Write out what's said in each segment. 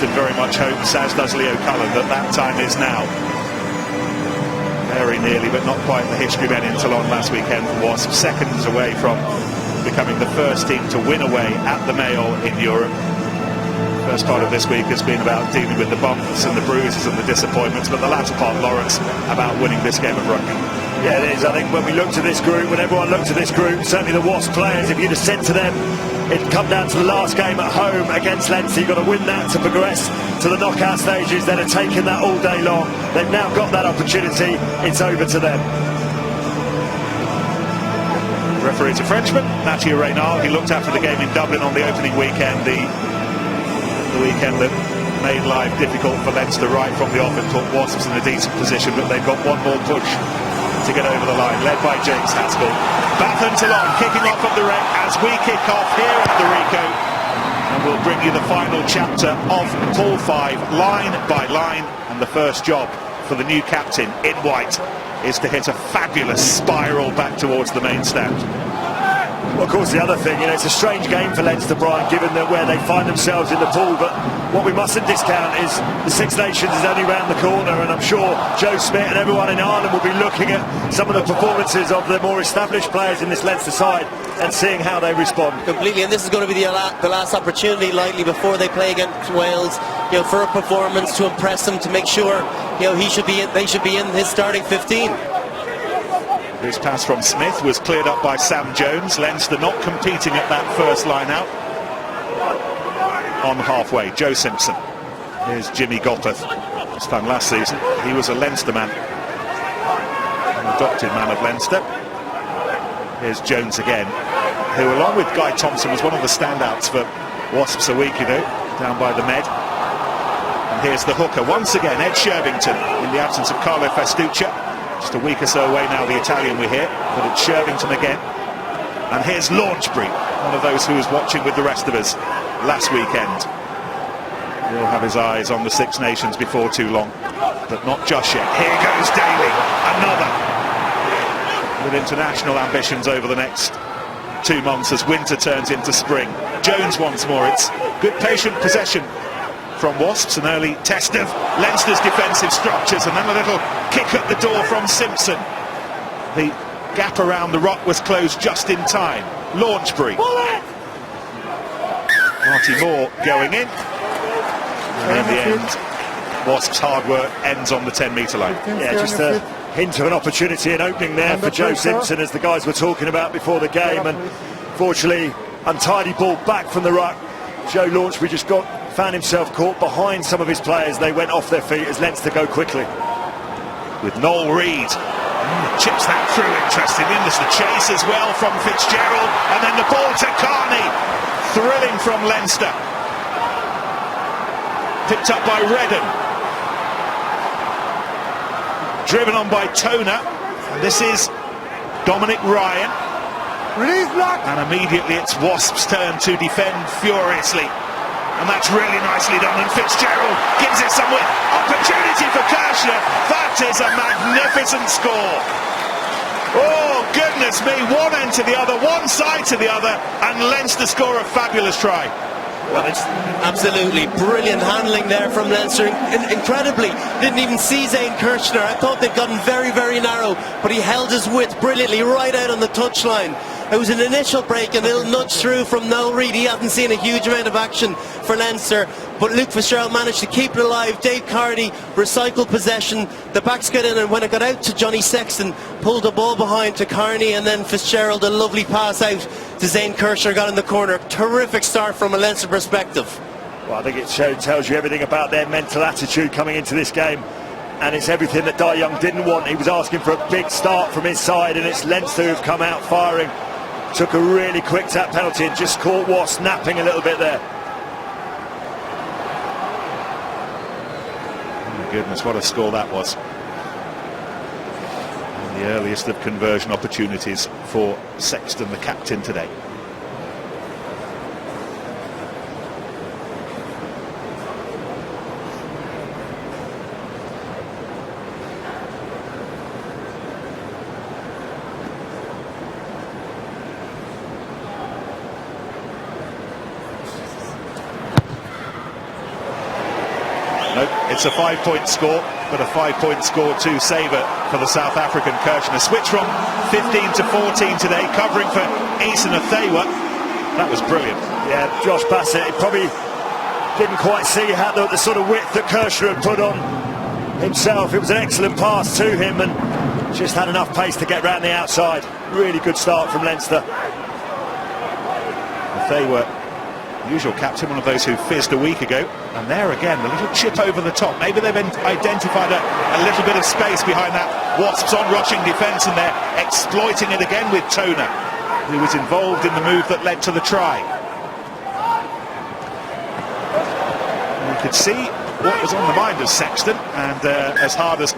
Kingston very much hopes, as does Leo Cullen, that time is now. Very nearly, but not quite the history men in Toulon last weekend for Wasps. Seconds away from becoming the first team to win away at the Mayo in Europe. First part of this week has been about dealing with the bumps and the bruises and the disappointments, but the latter part, Lawrence, about winning this game of rugby. Yeah, it is. I think when we looked at this group, when everyone looked at this group, certainly the Wasps players, if you'd have said to them it'd come down to the last game at home against Leinster, you've got to win that to progress to the knockout stages, they'd have taken that all day long. They've now got that opportunity. It's over to them. The referee's a Frenchman, Mathieu Reynard. He looked after the game in Dublin on the opening weekend, the weekend that made life difficult for Leinster right from the off and put Wasps in a decent position, but they've got one more push to get over the line, led by James Haskell. Bathan Toulon kicking off at the rec as we kick off here at the Rico, and we'll bring you the final chapter of Pool 5, line by line, and the first job for the new captain in white is to hit a fabulous spiral back towards the main stand. Well, of course, the other thing, it's a strange game for Leinster, Brian, given that where they find themselves in the pool, but what we mustn't discount is the Six Nations is only round the corner, and I'm sure Joe Smith and everyone in Ireland will be looking at some of the performances of the more established players in this Leinster side and seeing how they respond. Completely, and this is going to be the last opportunity, likely, before they play against Wales, for a performance to impress them, to make sure, they should be in his starting 15. This pass from Smith was cleared up by Sam Jones. Leinster not competing at that first line out. On halfway, Joe Simpson. Here's Jimmy Gopeth. This time last season, he was a Leinster man, an adopted man of Leinster. Here's Jones again, who along with Guy Thompson was one of the standouts for Wasps a week ago, down by the Med. And here's the hooker once again, Ed Shervington, in the absence of Carlo Festuccia. Just a week or so away now, the Italian we hear, but it's Shervington again. And here's Launchbury, one of those who was watching with the rest of us last weekend. He'll have his eyes on the Six Nations before too long, but not just yet. Here goes Daly, another, with international ambitions over the next 2 months as winter turns into spring. Jones once more. It's good patient possession from Wasps, an early test of Leinster's defensive structures, and then a little kick at the door from Simpson. The gap around the rock was closed just in time. Launchbury. Marty Moore going in. And in the end, Wasps' hard work ends on the 10-metre line. Yeah, just a hint of an opportunity and opening there for Joe Simpson, as the guys were talking about before the game, and fortunately, untidy ball back from the ruck. Joe Launchbury just found himself caught behind some of his players. They went off their feet as Leinster go quickly. With Noel Reid. Chips that through, interestingly. There's the chase as well from Fitzgerald. And then the ball to Carney. Thrilling from Leinster. Picked up by Redden. Driven on by Toner. And this is Dominic Ryan. Release block. And immediately it's Wasps' turn to defend furiously. And that's really nicely done, and Fitzgerald gives it some opportunity for Kirshner. That is a magnificent score. Oh, goodness me, one end to the other, one side to the other, and Leinster score a fabulous try. Well, it's absolutely brilliant handling there from Leinster. Incredibly, didn't even see Zane Kirshner. I thought they'd gotten very, very narrow, but he held his width brilliantly right out on the touchline. It was an initial break, a little nudge through from Noel Reid. He hadn't seen a huge amount of action for Leinster, but Luke Fitzgerald managed to keep it alive. Dave Carney recycled possession. The backs got in, and when it got out to Johnny Sexton, pulled the ball behind to Carney, and then Fitzgerald, a lovely pass out to Zane Kirshner, got in the corner. Terrific start from a Leinster perspective. Well, I think it tells you everything about their mental attitude coming into this game. And it's everything that Dai Young didn't want. He was asking for a big start from his side, and it's Leinster who've come out firing. Took a really quick tap penalty and just caught Wasps napping a little bit there. Oh my goodness, what a score that was. And the earliest of conversion opportunities for Sexton, the captain, today. No, it's a 5-point score, but a 5-point score to savour for the South African Kirchner. Switch from 15 to 14 today, covering for Eason Athewa. That was brilliant. Yeah, Josh Bassett, he probably didn't quite see how the sort of width that Kirchner had put on himself. It was an excellent pass to him and just had enough pace to get round the outside. Really good start from Leinster. Athewa, usual captain, one of those who fizzed a week ago, and there again the little chip over the top. Maybe they've identified a little bit of space behind that Wasps on-rushing defence, and they're exploiting it again with Toner, who was involved in the move that led to the try. You could see what was on the mind of Sexton, and as hard as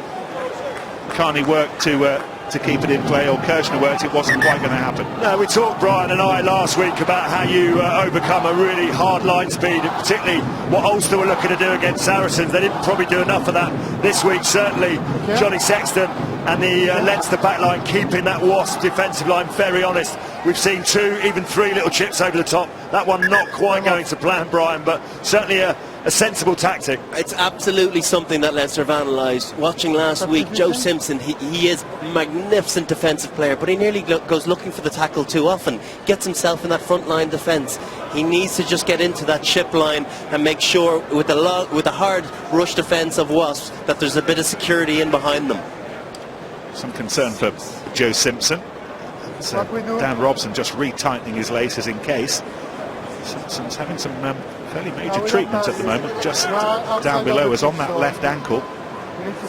Carney worked to keep it in play, or Kirchner worked, it wasn't quite going to happen. No, we talked, Brian and I, last week about how you overcome a really hard line speed, and particularly what Ulster were looking to do against Saracens. They didn't probably do enough of that this week, certainly. Johnny Sexton and the Leinster backline keeping that Wasp defensive line very honest. We've seen 2, even 3 little chips over the top. That one not quite going to plan, Brian, but certainly a sensible tactic. It's absolutely something that Leinster have analysed. Watching last week, Joe Simpson, he is a magnificent defensive player, but he nearly goes looking for the tackle too often, gets himself in that front line defence. He needs to just get into that chip line and make sure with the hard rush defence of Wasps that there's a bit of security in behind them. Some concern for Joe Simpson. Dan Robson just retightening his laces in case. Simpson's having some fairly major treatment at the moment, just down below us on that left ankle.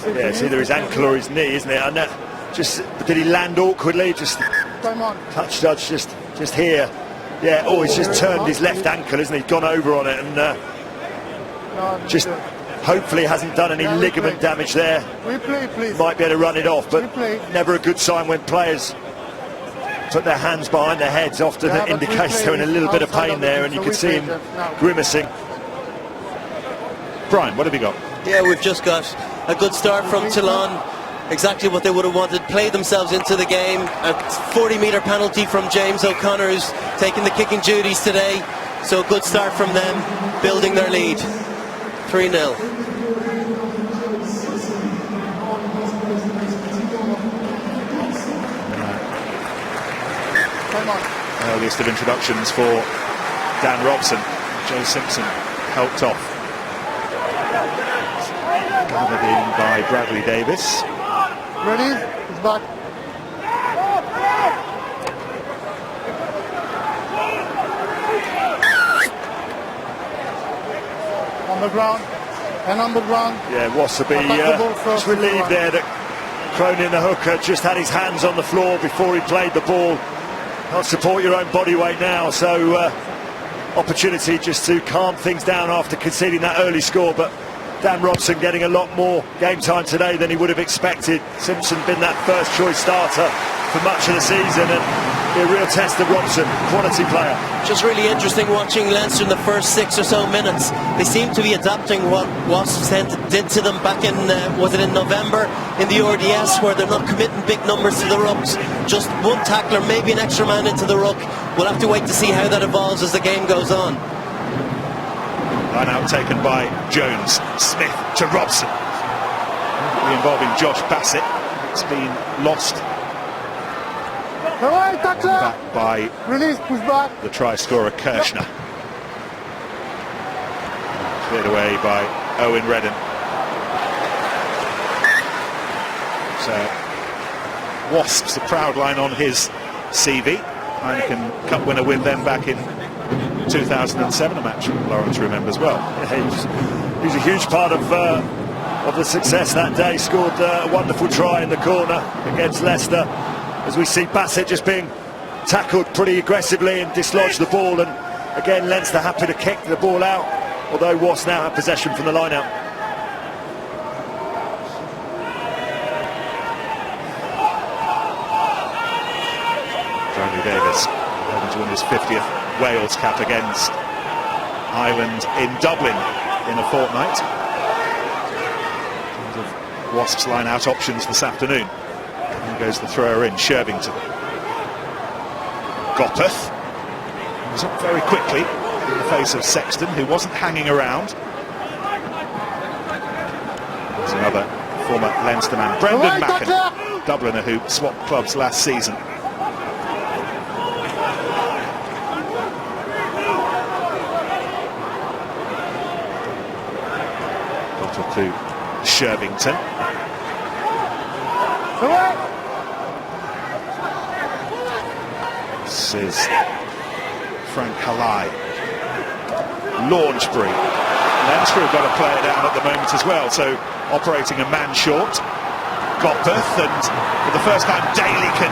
Yeah, it's either his ankle or his knee, isn't it? And did he land awkwardly? Just touch judge just here. Yeah, he's just turned his left ankle, isn't he? Gone over on it, and just hopefully hasn't done any ligament damage there. Might be able to run it off, but never a good sign when players put their hands behind their heads. Often it indicates they're in a little bit of pain there, and you can see him grimacing. Brian, what have you got? Yeah, we've just got a good start from Toulon. Exactly what they would have wanted. Play themselves into the game. A 40-metre penalty from James O'Connor, who's taking the kicking duties today. So a good start from them, building their lead. 3-0. Earliest of introductions for Dan Robson. Joe Simpson helped off. Gathered in by Bradley Davis. Ready? He's back. On the ground. And on the ground. Yeah, Wassaby just relieved there that Cronin, the hooker, just had his hands on the floor before he played the ball. Can't support your own body weight now, so opportunity just to calm things down after conceding that early score. But Dan Robson getting a lot more game time today than he would have expected. Simpson been that first choice starter for much of the season, and be a real test of Robson, quality player. Just really interesting watching Leinster in the first 6 or so minutes. They seem to be adapting what Wasps did to them back in, was it in November, in the RDS, where they're not committing big numbers to the rucks. Just one tackler, maybe an extra man into the ruck. We'll have to wait to see how that evolves as the game goes on. Line out taken by Jones. Smith to Robson. Involving Josh Bassett. It's been lost. Back by Release, push back. the try scorer Kirchner. Cleared away by Owen Redden. So Wasps, a proud line on his CV. Heineken Cup winner with them back in 2007, a match Lawrence remembers well. Yeah, he was a huge part of the success that day. Scored a wonderful try in the corner against Leicester. As we see Bassett just being tackled pretty aggressively and dislodged the ball, and again Leinster happy to kick the ball out, although Wasps now have possession from the line out. Bradley Davis hoping to win his 50th Wales cap against Ireland in Dublin in a fortnight. In terms of Wasps line out options this afternoon. Here goes the thrower in, Shervington. Gopeth was up very quickly in the face of Sexton, who wasn't hanging around. former Leinster man. Brendan Macken, Dubliner, who swapped clubs last season. Got to Shervington. This is Frank Halai. Launchbury. Leinster have got to play it out at the moment as well, so operating a man short. Gopeth, and for the first time Daly can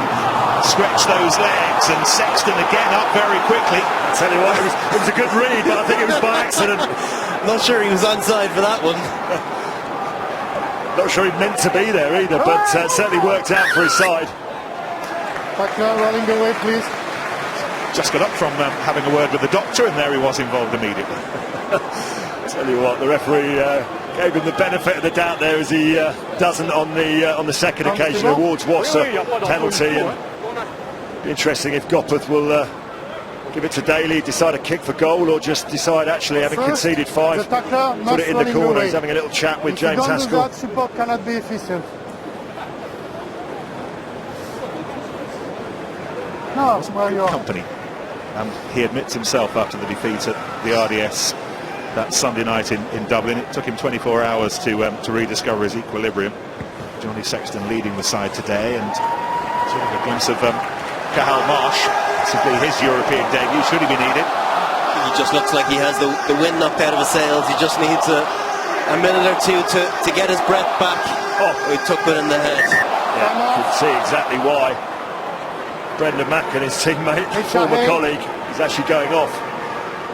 stretch those legs, and Sexton again up very quickly. I tell you what, it was a good read, but I think it was by accident. Not sure he was onside for that one. Not sure he meant to be there either, but certainly worked out for his side. Rolling away, please. Just got up from having a word with the doctor, and there he was involved immediately. Tell you what, the referee gave him the benefit of the doubt there, as he doesn't on the second occasion. Awards Wasps a penalty, and it'll be interesting if Gopeth will give it to Daly, decide a kick for goal, or just decide, actually, having conceded 5, put it in the corner. He's having a little chat with James Haskell. Support cannot be efficient. No, where you are. Company. He admits himself after the defeat at the RDS that Sunday night in Dublin. It took him 24 hours to rediscover his equilibrium. Johnny Sexton leading the side today, and sort of a glimpse of Cathal Marsh. Possibly his European debut, should he be needed. He just looks like he has the wind knocked out of his sails. He just needs a minute or two to get his breath back. Oh, he took it in the head. Yeah, you can see exactly why. Brendan Macken, his teammate, former colleague, is actually going off.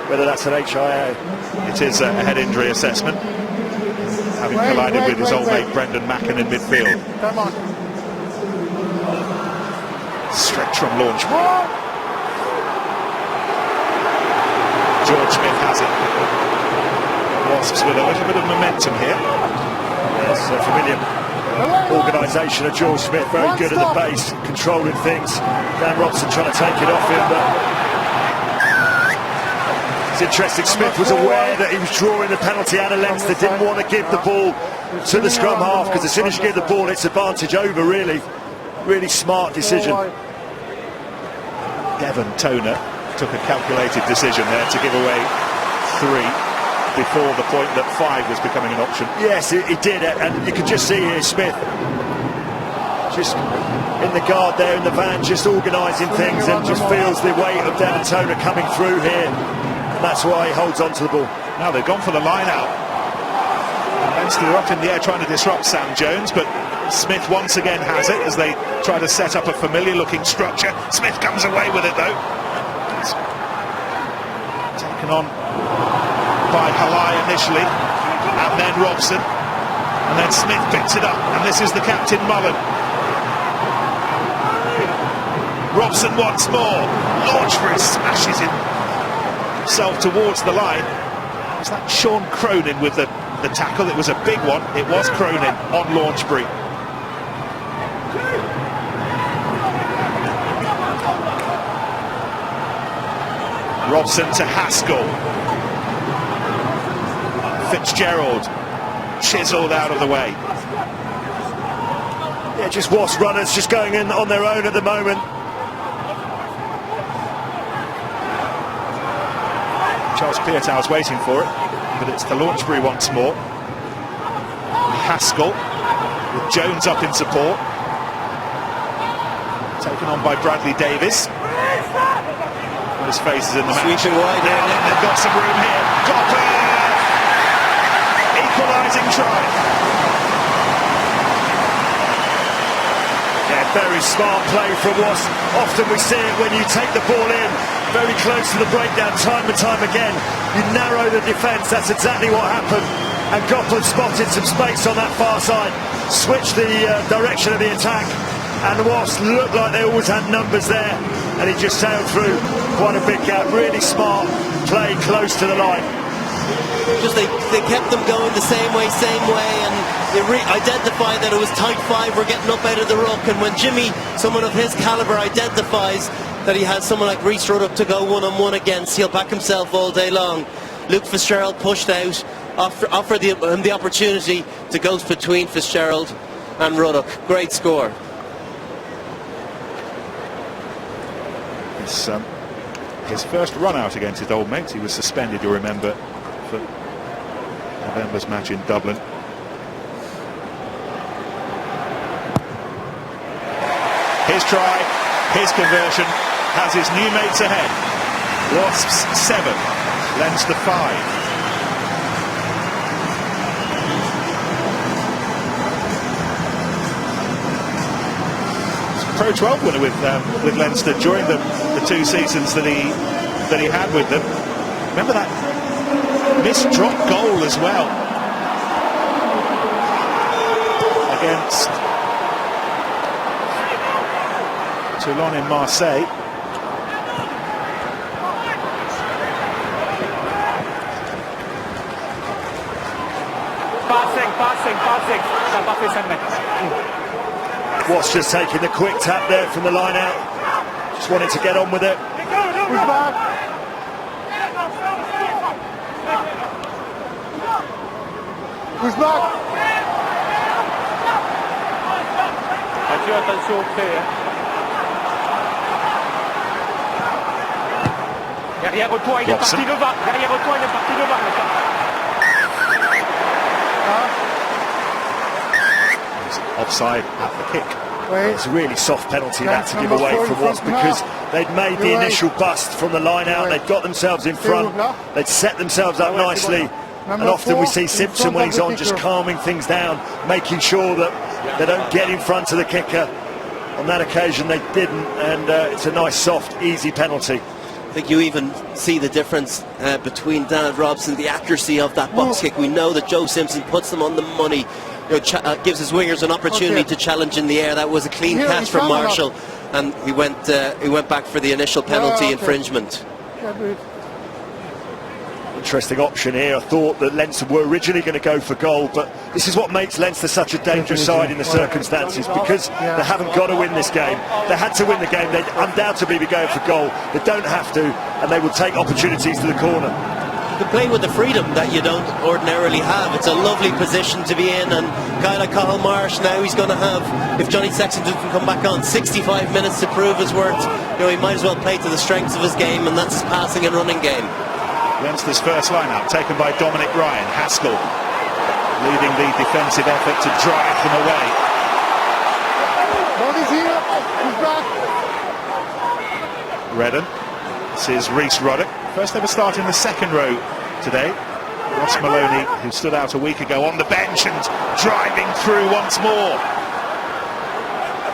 Whether that's an HIA. It is a head injury assessment, having collided with his old mate Brendan Macken in midfield. Come on. Stretch from launch. George Smith has it. Wasps with a little bit of momentum here. Yes, familiar organisation of George Smith, very good at the base, controlling things. Dan Robson trying to take it off him, but it's interesting. Smith was aware that he was drawing the penalty out of Leinster, didn't want to give the ball to the scrum half, because as soon as you give the ball, it's advantage over, really. Really smart decision. Devon Toner took a calculated decision there to give away 3 before the point that 5 was becoming an option. Yes, he did, and you can just see here Smith just in the guard there in the van, just organising things, and just feels the weight of Devon Toner coming through here, and that's why he holds on to the ball. Now they've gone for the line out. Leinster are up in the air trying to disrupt Sam Jones, but Smith once again has it as they try to set up a familiar looking structure. Smith comes away with it though. It's taken on by Halai initially, and then Robson, and then Smith picks it up, and this is the captain Mullen. Robson once more, Launchbury smashes himself towards the line. Was that Sean Cronin with the tackle? It was a big one. It was Cronin on Launchbury. Robson to Haskell. Fitzgerald chiselled out of the way. Yeah, just Wasps runners just going in on their own at the moment. Charles Piatow's waiting for it, but it's to Launchbury once more. Haskell with Jones up in support. Taken on by Bradley Davis. His face is in the match. Sweeping wide. They've got some room here. Gopeth! Equalising try. Yeah, very smart play from Wasps. Often we see it when you take the ball in very close to the breakdown, time and time again. You narrow the defence. That's exactly what happened. And Gopeth spotted some space on that far side, switched the direction of the attack, and the Wasps looked like they always had numbers there, and he just sailed through. Quite a big gap. Really smart play close to the line. Just they kept them going the same way, and they identified that it was tight 5 were getting up out of the ruck, and when Jimmy, someone of his calibre, identifies that he has someone like Rhys Ruddock to go one-on-one against, he'll back himself all day long. Luke Fitzgerald pushed out, offer him the opportunity to go between Fitzgerald and Ruddock. Great score. His first run out against his old mates. He was suspended, you'll remember, for November's match in Dublin. His try, his conversion has his new mates ahead. Wasps 7, Leinster 5. Pro 12 winner with Leinster during the 2 seasons that he had with them. Remember that missed drop goal as well against Toulon in Marseille. Passing. Watts just taking the quick tap there from the line out. Just wanted to get on with it. Who's back? Who's back? Attention, derrière toi, il est parti devant. Derrière toi, il est parti devant. Offside at the kick. It's a really soft penalty that to give away from Watts, because they'd made the initial bust from the line out. They'd got themselves in front. They'd set themselves up nicely. And often we see Simpson when he's on just calming things down, making sure that they don't get in front of the kicker. On that occasion they didn't, and it's a nice soft easy penalty. I think you even see the difference between Dan Robson, the accuracy of that box kick. We know that Joe Simpson puts them on the money, gives his wingers an opportunity to challenge in the air. That was a clean catch from Marshall, and he went back for the initial penalty infringement. Interesting option here. I thought that Leinster were originally going to go for goal, but this is what makes Leinster such a dangerous side in the circumstances, because they haven't got to win this game. They had to win the game. They'd undoubtedly be going for goal. They don't have to, and they will take opportunities to the corner. You can play with the freedom that you don't ordinarily have. It's a lovely position to be in, and a guy like Cathal Marsh, now he's going to have, if Johnny Sexton can come back on, 65 minutes to prove his worth. He might as well play to the strengths of his game, and that's his passing and running game. Leinster's first line-out taken by Dominic Ryan. Haskell leading the defensive effort to drive them away. Body's here. Who's back? Redden. This is Rhys Ruddock. First ever start in the second row today. Ross Maloney, who stood out a week ago, on the bench and driving through once more.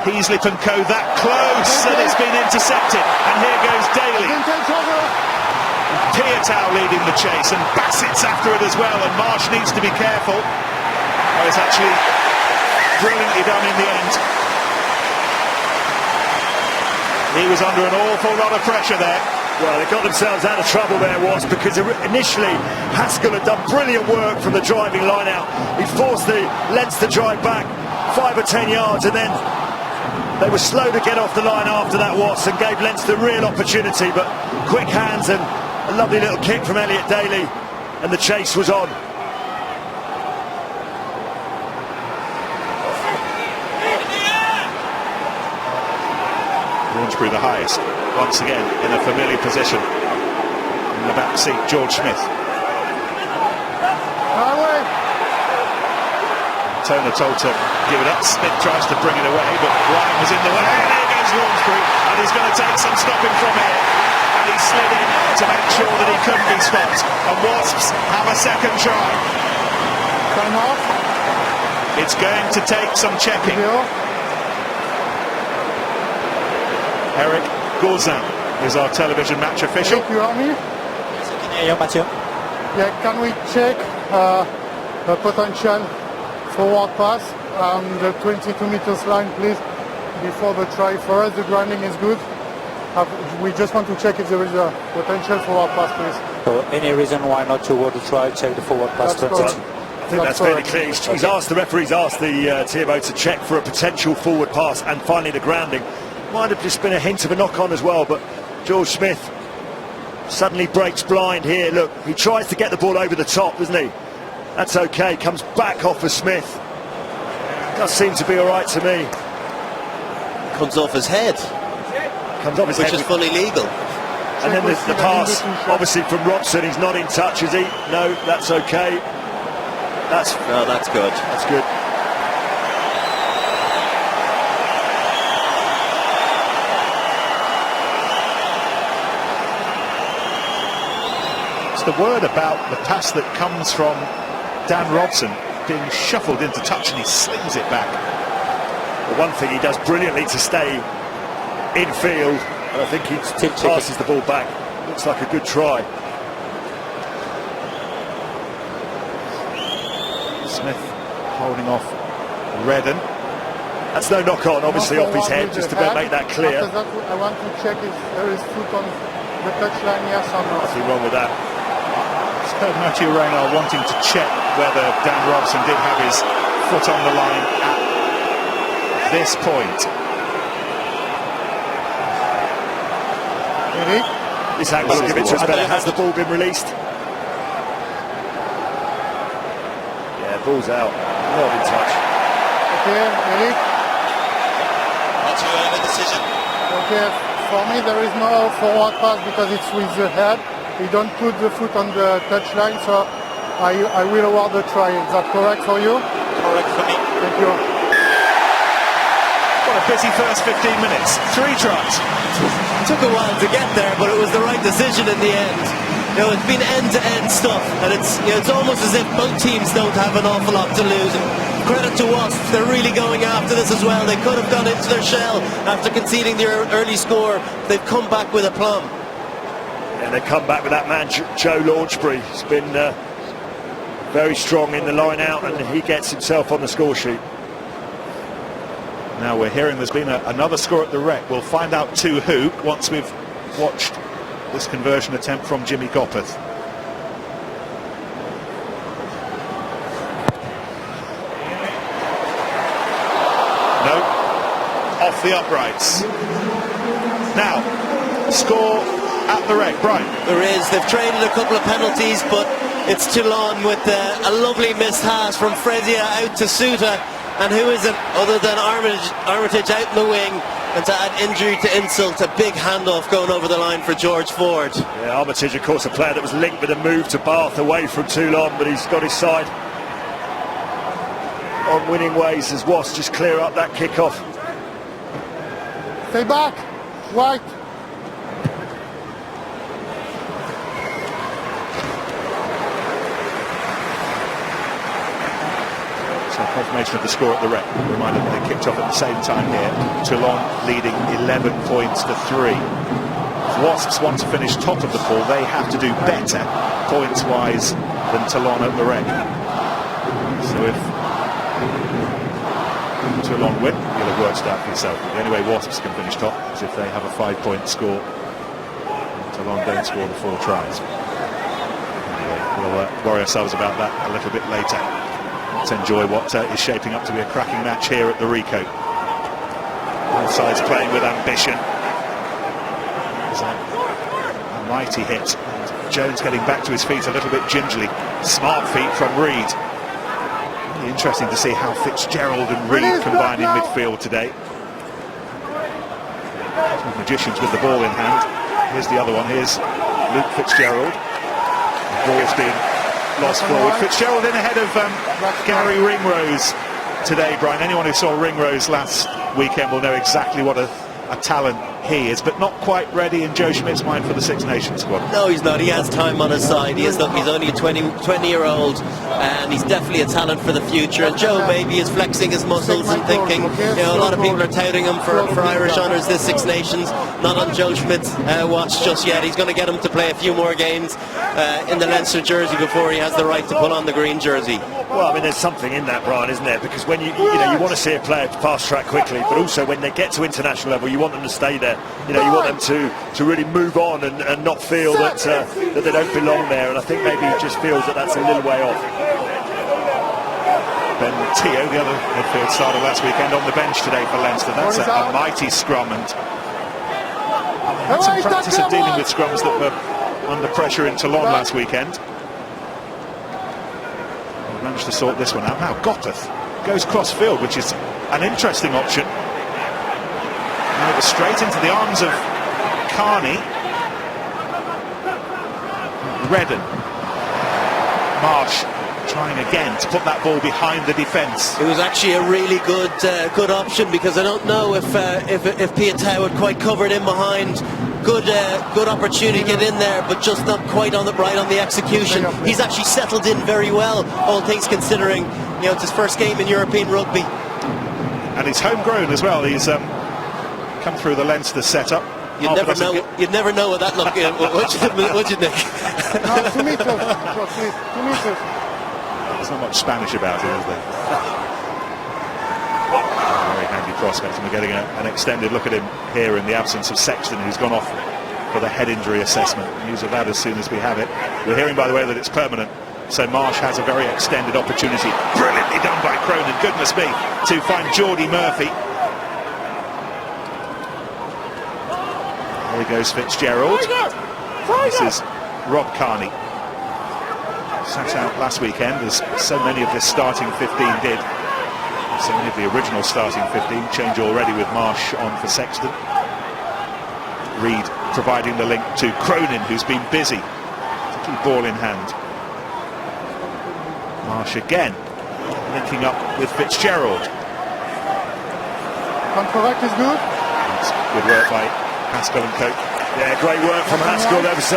Heaslip and Co that close, and it's been intercepted. And here goes Daly. Piatow leading the chase, and Bassett's after it as well, and Marsh needs to be careful. Oh, it's actually brilliantly done in the end. He was under an awful lot of pressure there. Well, they got themselves out of trouble there, Wasps, because initially Haskell had done brilliant work from the driving line out. He forced the Leinster drive back 5 or 10 yards, and then they were slow to get off the line after that, Wasps, and gave Leinster real opportunity, but quick hands and a lovely little kick from Elliot Daly, and the chase was on. Launchbury the highest, once again in a familiar position. In the back seat, George Smith. Toner told to give it up. Smith tries to bring it away, but Ryan was in the way. And there goes Launchbury, and he's going to take some stopping from here. And he slid in to make sure that he couldn't be stopped. And Wasps have a second try. Time off. It's going to take some checking. Eric Gauzin is our television match official. You hear me? Yeah, can we check the potential forward pass on the 22 meters line, please, before the try? For us, the grounding is good. We just want to check if there is a potential forward pass, please. So any reason why not to go to try, check the forward pass? I think that's fairly clear. He's asked, the referee's asked the TMO to check for a potential forward pass, and finally the grounding. Might have just been a hint of a knock-on as well, but George Smith suddenly breaks blind here. Look, he tries to get the ball over the top, doesn't he? That's okay, comes back off of Smith. Does seem to be all right to me. Comes off his head, Comes off his which head. is fully legal. And then the pass, obviously from Robson, he's not in touch, is he? No, that's okay. That's good. That's good. It's the word about the pass that comes from Dan Robson being shuffled into touch, and he slings it back. The one thing he does brilliantly to stay in field, and I think he passes the ball back. Looks like a good try. Smith holding off Redden. That's no knock on, obviously off his head, just to make that clear. After that, I want to check if there is foot on the touchline, yes or no. Nothing wrong with that. It's heard Matthew Reynard wanting to check whether Dan Robson did have his foot on the line at this point. Ready? This angle will give it to us better. Has the ball been released? Yeah, ball's out. Not in touch. Okay, ready? Not too early decision. Okay, for me there is no forward pass because it's with the head. You don't put the foot on the touchline, so I will award the try. Is that correct for you? Correct for me. Thank you. What a busy first 15 minutes. 3 tries. Took a while to get there, but it was the right decision in the end. You know, it's been end-to-end stuff, and it's almost as if both teams don't have an awful lot to lose. And credit to Wasps, they're really going after this as well. They could have gone into their shell after conceding their early score. They've come back with aplomb. And they come back with that man, Joe Launchbury. He's been very strong in the line out, and he gets himself on the score sheet. Now we're hearing there's been another score at the Rec. We'll find out to who once we've watched this conversion attempt from Jimmy Gopperth. No, off the uprights. Now, score at the Rec, Brian. There is. They've traded a couple of penalties, but it's Toulon with a lovely missed pass from Frezia out to Suta. And who is it other than Armitage out in the wing, and to add injury to insult, a big handoff going over the line for George Ford. Yeah, Armitage, of course, a player that was linked with a move to Bath away from Toulon, but he's got his side on winning ways as Wasps just clear up that kick-off. Stay back. Right. So confirmation of the score at the Rec. Reminded they kicked off at the same time here. Toulon leading 11 points to 3. If Wasps want to finish top of the pool, they have to do better points-wise than Toulon at the Rec. So if Toulon win, you'll have worked it out for yourself. The only way Wasps can finish top is if they have a 5-point score. Toulon don't score the 4 tries. Anyway, we'll worry ourselves about that a little bit later. Let's enjoy what is shaping up to be a cracking match here at the Ricoh. Both sides playing with ambition. There's a mighty hit. And Jones getting back to his feet a little bit gingerly. Smart feet from Reid. Really interesting to see how Fitzgerald and Reid combine in midfield today. Two magicians with the ball in hand. Here's the other one. Here's Luke Fitzgerald. The ball's being lost forward. Fitzgerald in ahead of Gary Ringrose today, Brian. Anyone who saw Ringrose last weekend will know exactly what a talent he is, but not quite ready in Joe Schmidt's mind for the Six Nations squad. No, he's not. He has time on his side. He's only a 20-year-old, and he's definitely a talent for the future. And Joe maybe is flexing his muscles and thinking, a lot of people are touting him for Irish honours this Six Nations. Not on Joe Schmidt's watch just yet. He's going to get him to play a few more games in the Leinster jersey before he has the right to pull on the green jersey. Well, I mean, there's something in that, Brian, isn't there? Because when you want to see a player fast track quickly, but also when they get to international level, you want them to stay there. You want them to really move on and not feel that they don't belong there. And I think maybe he just feels that that's a little way off. Ben Teo, the other midfield starter last weekend, on the bench today for Leinster. That's a mighty scrum, and had some practice of dealing with scrums that were under pressure in Toulon last weekend. managed to sort this one out. Now Gopeth goes cross-field, which is an interesting option. And it was straight into the arms of Carney. Redden. Marsh trying again to put that ball behind the defence. It was actually a really good option, because I don't know if Piatau had quite covered in behind. Good opportunity to get in there, but just not quite on the execution. He's actually settled in very well, all things considering. You know, it's his first game in European rugby. And he's homegrown as well. He's come through the Leinster setup. You'd never know what that looked like, would you, Nick? No, 2 meters. 2 meters. There's not much Spanish about it, is there? Very handy prospect, and we're getting an extended look at him here in the absence of Sexton, who's gone off for the head injury assessment. News of that as soon as we have it. We're hearing, by the way, that it's permanent, so Marsh has a very extended opportunity. Brilliantly done by Cronin, goodness me, to find Geordie Murphy. Here goes Fitzgerald. This is Rob Carney. Sat out last weekend, as so many of this starting 15 did. So many of the original starting 15. Change already with Marsh on for Sexton. Reid providing the link to Cronin, who's been busy to keep ball in hand. Marsh again linking up with Fitzgerald. Contract is good. That's good work by Haskell and Cope. Yeah, great work from Haskell. There was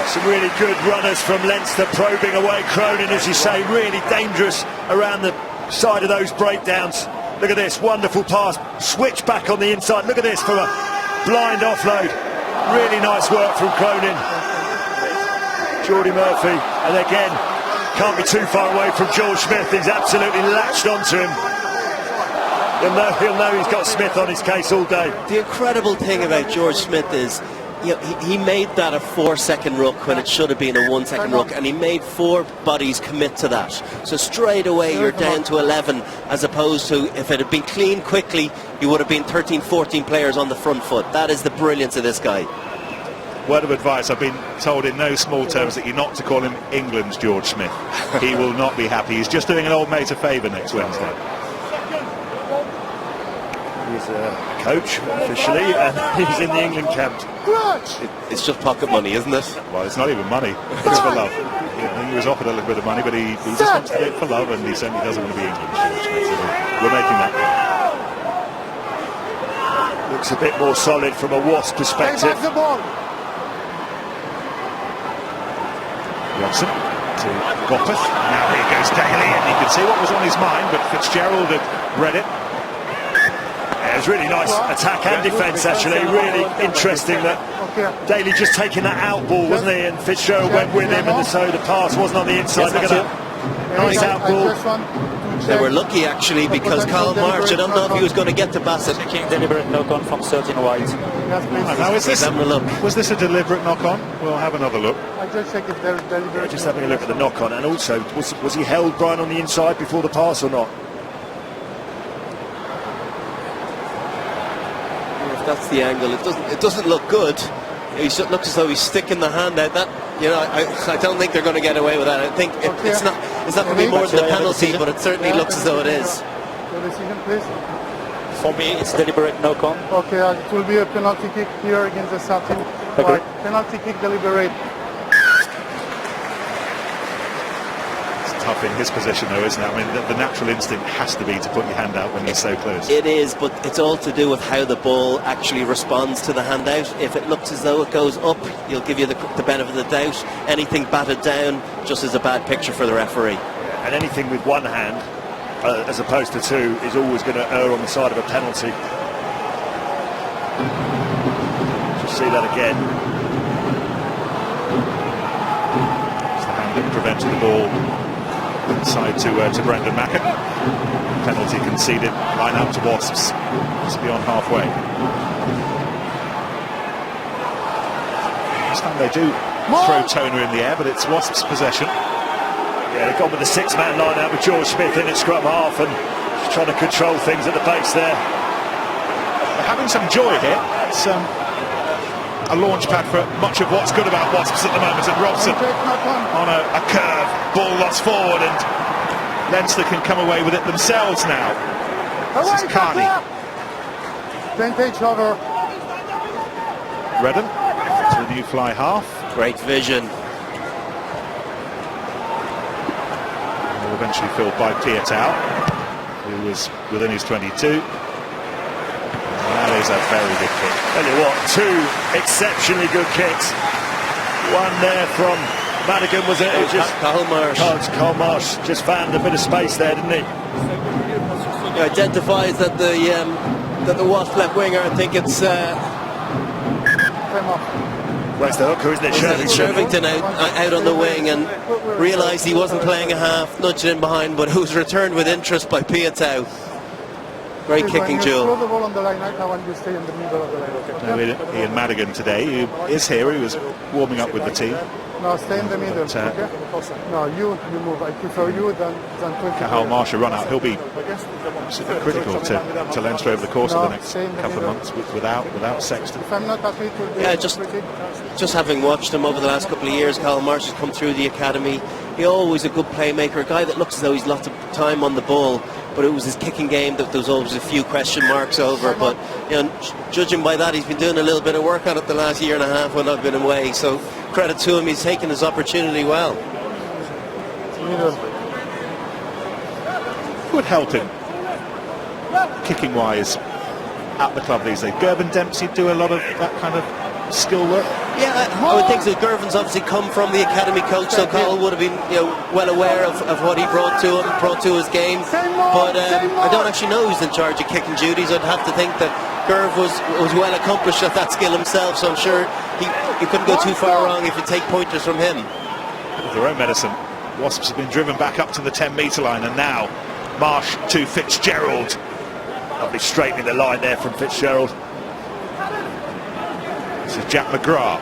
some really good runners from Leinster probing away Cronin, as you say, really dangerous around the side of those breakdowns. Look at this, wonderful pass, switch back on the inside. Look at this from a blind offload. Really nice work from Cronin. Geordie Murphy, and again, can't be too far away from George Smith. He's absolutely latched onto him. He'll know he's got Smith on his case all day. The incredible thing about George Smith is, you know, he made that a 4-second ruck when it should have been a 1-second ruck, and he made 4 bodies commit to that. So straight away you're down to 11, as opposed to if it had been clean quickly, you would have been 13-14 players on the front foot. That is the brilliance of this guy. Word of advice, I've been told in no small terms that you're not to call him England's George Smith. He will not be happy. He's just doing an old mate a favour next Wednesday. He's a coach officially, and he's in the England camp. It's just pocket money, isn't it? Well, it's not even money. It's for love. I think he was offered a little bit of money, but he just wants to do it for love, and he certainly doesn't want to be England's George Smith. So we're making that clear. Looks a bit more solid from a Wasp perspective. Robson to Gopeth. Now here goes Daly, and you can see what was on his mind, but Fitzgerald had read it. It was really nice attack and defence, actually. Really interesting that Daly just taking that out ball, wasn't he? And Fitzgerald went with him, and so the pass wasn't on the inside. Look at that. Nice out ball. They were lucky, actually, because Carl March, I don't know if he was going to get to Bassett. Taking deliberate knock-on from 13 wide. Now, was this a deliberate knock-on? We'll have another look. I just check if they're deliberate. Just having a look at the knock-on, and also, was he held, Brian, on the inside before the pass or not? That's the angle. It doesn't look good. He looks as though he's sticking the hand out. That, you know, I don't think they're going to get away with that. I think it's not going to be more than a penalty, but it certainly looks as though it is. Your decision, please. For me, it's deliberate knock-on. Okay, it will be a penalty kick here against the Satin. Right, penalty kick deliberate. Tough in his position, though, isn't it? I mean, the natural instinct has to be to put your hand out when you're so close. It is, but it's all to do with how the ball actually responds to the hand out. If it looks as though it goes up, you'll give you the benefit of the doubt. Anything batted down just is a bad picture for the referee. And anything with one hand, as opposed to two, is always going to err on the side of a penalty. Just see that again. It's the hand that prevented the ball. Inside to Brendan Macken. Penalty conceded. Line out to Wasps. Just beyond halfway. This time they do throw Toner in the air, but it's Wasps' possession. Yeah, they've gone with the 6-man line out with George Smith in at scrum half and just trying to control things at the base there. They're having some joy here. It's a launch pad for much of what's good about Wasps at the moment, and Robson on a curve, ball lost forward, and Leinster can come away with it themselves now. This is Carney. Vintage over. Redden to the new fly half. Great vision. Eventually filled by Pietau, who was within his 22. That is a very good kick. Tell you what, two exceptionally good kicks. One there from Madigan, was it? It just Carl Marsh just found a bit of space there, didn't he? He identifies that the Wasp left winger. I think it's Where's the hooker, isn't it? Shervington out on the wing, and realised he wasn't playing a half, nudged in behind, but who's returned with interest by Pietau. Great kicking duel. Throw the ball on the line right now and you stay in the middle of the line. No, Ian Madigan today, who is here, he was warming up with the team. No, stay in the middle. Okay? No, you move. I prefer you than 20. Cathal Marsh run out. He'll be absolutely critical to Leinster over the course of the next couple of months without Sexton. If I'm not happy to yeah, just having watched him over the last couple of years, Cathal Marsh has come through the academy. He's always a good playmaker, a guy that looks as though he's lots of time on the ball. But it was his kicking game that there was always a few question marks over. But you know, judging by that, he's been doing a little bit of work on it the last year and a half when I've been away. So credit to him, he's taken his opportunity well. Would help him kicking wise at the club these days. Gerben Dempsey do a lot of that kind of skill work. Yeah, I would think so. Gervin's obviously come from the academy coach, so Cathal would have been well aware of what he brought to his game. But I don't actually know who's in charge of kicking duties. I'd have to think that Gerv was well accomplished at that skill himself, so I'm sure he couldn't go too far wrong if you take pointers from him. With their own medicine, Wasps have been driven back up to the 10-metre line, and now Marsh to Fitzgerald. Lovely straightening the line there from Fitzgerald. This is Jack McGrath.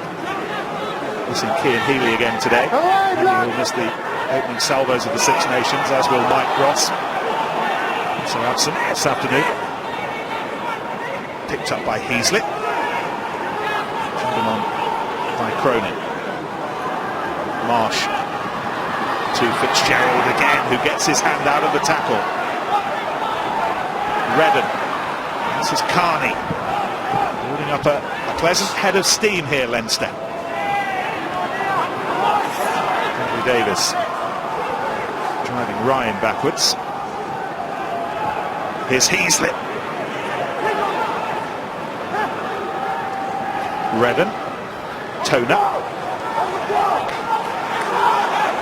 Missing Cian Healy again today. He will miss the opening salvos of the Six Nations, as will Mike Ross. So absent this afternoon. Picked up by Heasley. Taken on by Cronin. Marsh to Fitzgerald again, who gets his hand out of the tackle. Redden. This is Carney. Building up a pleasant head of steam here, Leinster. Henry Davis driving Ryan backwards. Here's Heasley. Redden. Toner.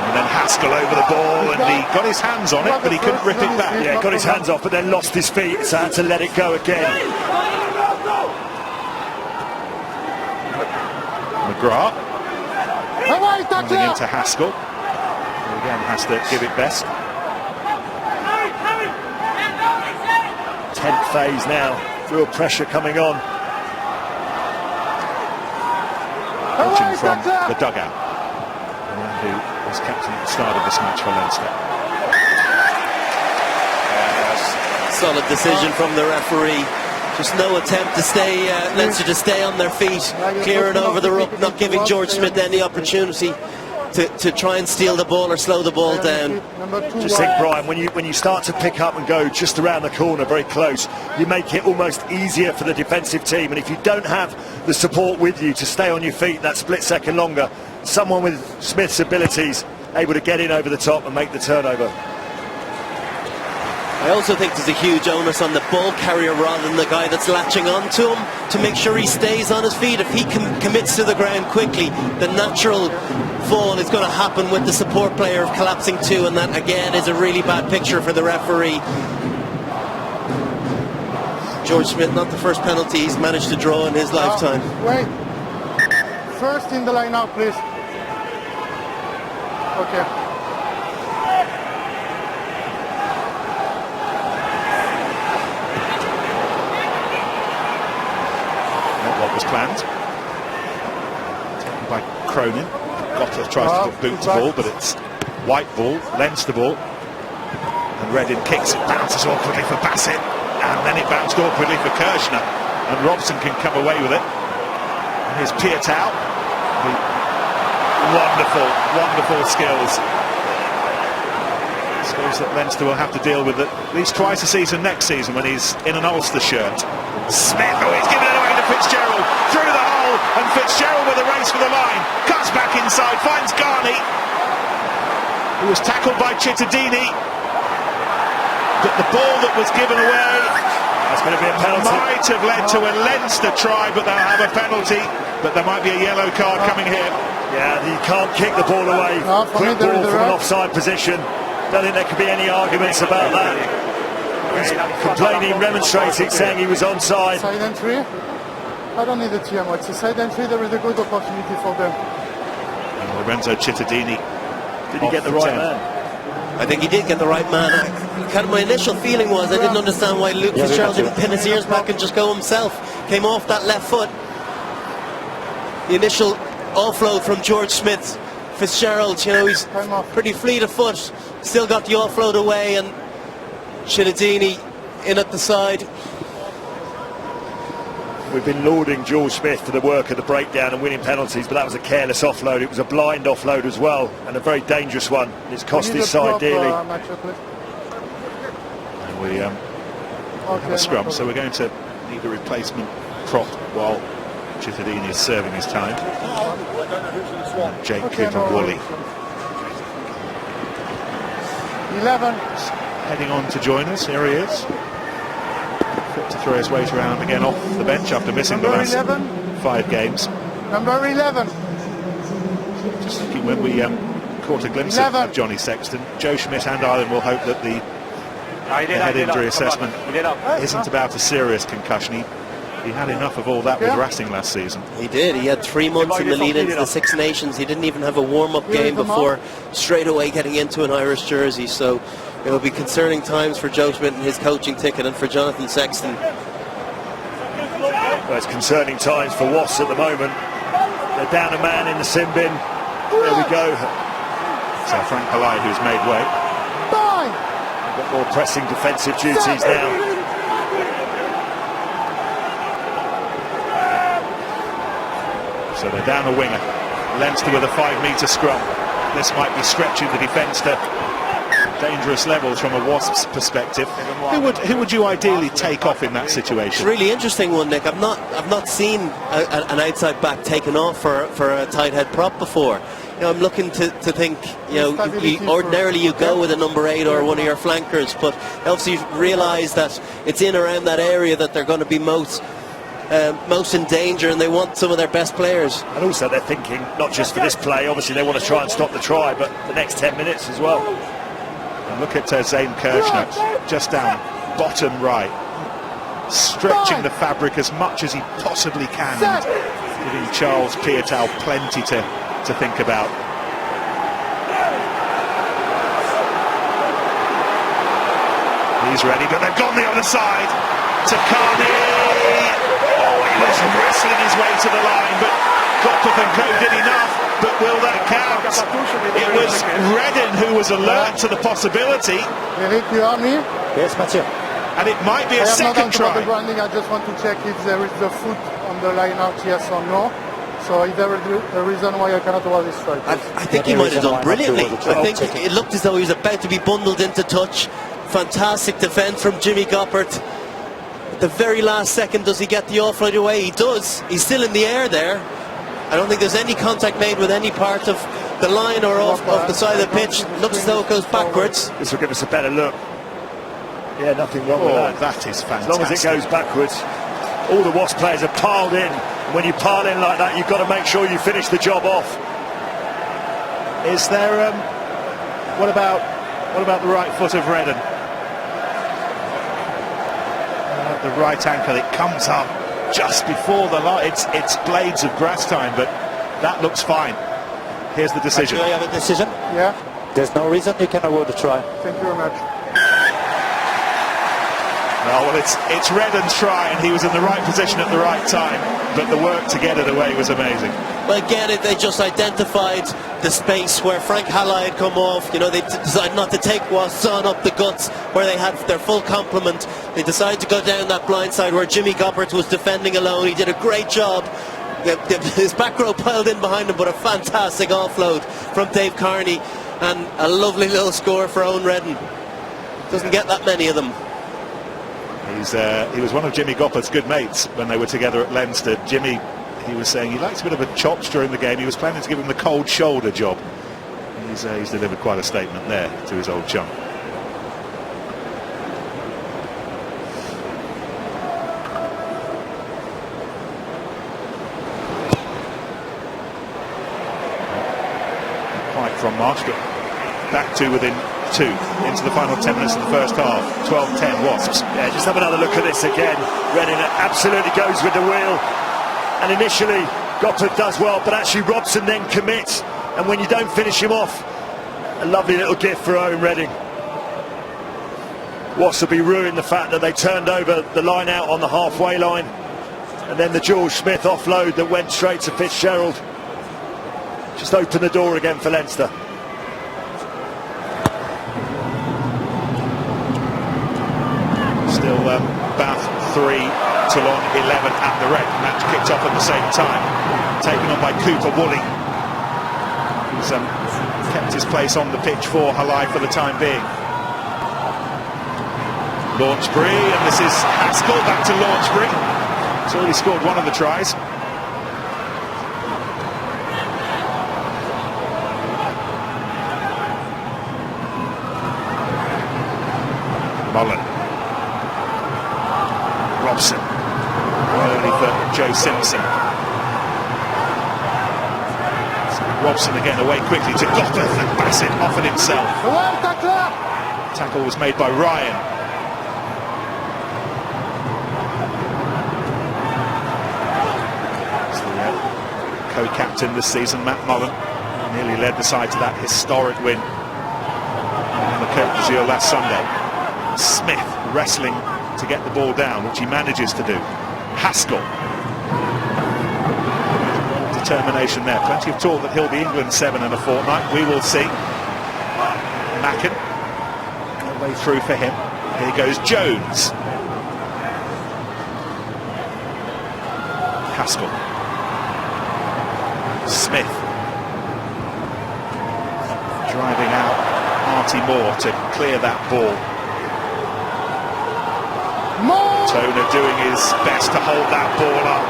And then Haskell over the ball, and he got his hands on it, but he couldn't rip it back. Yeah, got his hands off, but then lost his feet, so had to let it go again. McGrath running into Haskell, who again has to give it best. 10th phase now, real pressure coming on. Watching from the dugout, who was captain at the start of this match for Leinster. Solid decision from the referee. Just no attempt to stay Leinster to stay on their feet, clearing over the ruck, not giving George Smith any opportunity to try and steal the ball or slow the ball down. Just think, Brian, when you start to pick up and go just around the corner very close, you make it almost easier for the defensive team, and if you don't have the support with you to stay on your feet that split second longer, someone with Smith's abilities able to get in over the top and make the turnover. I also think there's a huge onus on the ball carrier rather than the guy that's latching onto him to make sure he stays on his feet. If he commits to the ground quickly, the natural fall is going to happen with the support player collapsing too, and that again is a really bad picture for the referee. George Smith, not the first penalty he's managed to draw in his lifetime. Wait. First in the line now, please. Okay. Was planned. Taken by Cronin. Gotta tries to boot the ball, but it's white ball, Leinster ball. And Redden kicks it, bounces awkwardly for Bassett, and then it bounced awkwardly for Kirshner. And Robson can come away with it. And here's Pietau. Wonderful, wonderful skills. Skills that Leinster will have to deal with at least twice a season next season when he's in an Ulster shirt. Smith, oh, he's given it away to Fitzgerald. Through the hole, and Fitzgerald with a race for the line. Cuts back inside, finds Garney, who was tackled by Cittadini. But the ball that was given away, that's going to be a penalty. Might have led to a Leinster try, but they'll have a penalty. But there might be a yellow card coming here. Yeah, you can't kick the ball away. Quick ball from an offside position. Don't think there could be any arguments about that. He's complaining, remonstrating, saying he was onside. Side entry. I don't need the TMO. It's a side entry. There is a good opportunity for them. And Lorenzo Cittadini. Did he get the right man? I think he did get the right man. Kind of my initial feeling was I didn't understand why Luke Fitzgerald didn't pin his ears back and just go himself. Came off that left foot. The initial offload from George Smith. Fitzgerald, you know, he's pretty fleet of foot. Still got the offload away, and Cittadini in at the side. We've been lauding George Smith for the work of the breakdown and winning penalties, but that was a careless offload. It was a blind offload as well, and a very dangerous one. It's cost his side dearly. And we have a scrum, so we're going to need a replacement prop while Cittadini is serving his time. Jake Woolley 11 heading on to join us. Here he is, fit to throw his weight around again off the bench after missing Number the last 11. 5 games. Number 11. Just thinking, when we caught a glimpse of Johnny Sexton, Joe Schmidt and Ireland will hope that the head injury assessment isn't about a serious concussion. He had enough of all that with Racing last season. He did. He had 3 months in the lead into the Six Nations. He didn't even have a warm-up game before straight away getting into an Irish jersey. So it will be concerning times for Joe Schmidt and his coaching ticket, and for Jonathan Sexton. Well, it's concerning times for Wasps at the moment. They're down a man in the sin bin. There we go. So Frank Halai, who's made way. Got more pressing defensive duties now. So they're down a winger. Leinster with a 5-metre scrum. This might be stretching the defence to dangerous levels from a Wasps perspective. Who would you ideally take off in that situation? It's a really interesting one, Nick. I've not seen an outside back taken off for a tight head prop before. You know, I'm looking to think, you know, ordinarily you go with a number 8 or one of your flankers, but obviously you realise that it's in around that area that they're going to be most in danger, and they want some of their best players. And also they're thinking not just for this play, obviously they want to try and stop the try, but the next 10 minutes as well. And look at Zane Kirshner, just down bottom right, stretching the fabric as much as he possibly can, and giving Charles Pietau plenty to think about. He's ready, but they've gone the other side to Carney. He was wrestling his way to the line, but Gopeth and Co did enough. But will that count? It was Redden who was alert to the possibility. Eric, you are me? Yes, Mathieu. And it might be a second try. The branding, I just want to check if there is the foot on the line out, yes or no. So is there a reason why I cannot award this strike? I think he might have done brilliantly. I think it looked as though he was about to be bundled into touch. Fantastic defence from Jimmy Goppert. At the very last second, does he get the offload away? He does. He's still in the air there. I don't think there's any contact made with any part of the line or off the side of the pitch. Looks as though it goes backwards. This will give us a better look. Yeah, nothing wrong with that. That is fantastic. As long as it goes backwards. All the Wasps players are piled in. When you pile in like that, you've got to make sure you finish the job off. Is there what about the right foot of Redden? The right ankle, it comes up just before the line. It's blades of grass time, but that looks fine. Here's the decision. Do you have a decision? Yeah. There's no reason you can award a try. Thank you very much. No, well, it's Redden's try, and he was in the right position at the right time, but the work to get it away was amazing. Well, again, they just identified the space where Frank Halley had come off. You know, they decided not to take Wasps on up the guts where they had their full complement. They decided to go down that blind side where Jimmy Goppert was defending alone. He did a great job his back row piled in behind him, but a fantastic offload from Dave Carney, and a lovely little score for Owen Redden. Doesn't get that many of them. He was one of Jimmy Gopperth's good mates when they were together at Leinster. Jimmy, he was saying he likes a bit of a chops during the game. He was planning to give him the cold shoulder job. He's delivered quite a statement there to his old chum. Quite from Marsh, but back to within 2 into the final 10 minutes of the first half. 12-10 Wasps. Yeah, just have another look at this again. Reading absolutely goes with the wheel, and initially Gopperth does well, but actually Robson then commits, and when you don't finish him off, a lovely little gift for Owen Reading. Wasps will be ruined the fact that they turned over the line out on the halfway line, and then the George Smith offload that went straight to Fitzgerald just opened the door again for Leinster. Still Bath 3, Toulon 11 at the red. Match kicked off at the same time. Taken on by Cooper Woolley, who's kept his place on the pitch for Halai for the time being. Launchbury, and this is Haskell back to Launchbury. He's already scored one of the tries. Mullen. Robson. Early for Joe Simpson. Robson again away quickly to Gopperth, and Bassett offered himself. Tackle was made by Ryan. Co-captain this season, Matt Mullen, nearly led the side to that historic win on the Côte d'Azur last Sunday. Smith wrestling to get the ball down, which he manages to do. Haskell. Determination there. Plenty of talk that he'll be England 7 in a fortnight. We will see. Macken, no way through for him. Here goes Jones. Haskell. Smith driving out Artie Moore to clear that ball. Toner doing his best to hold that ball up.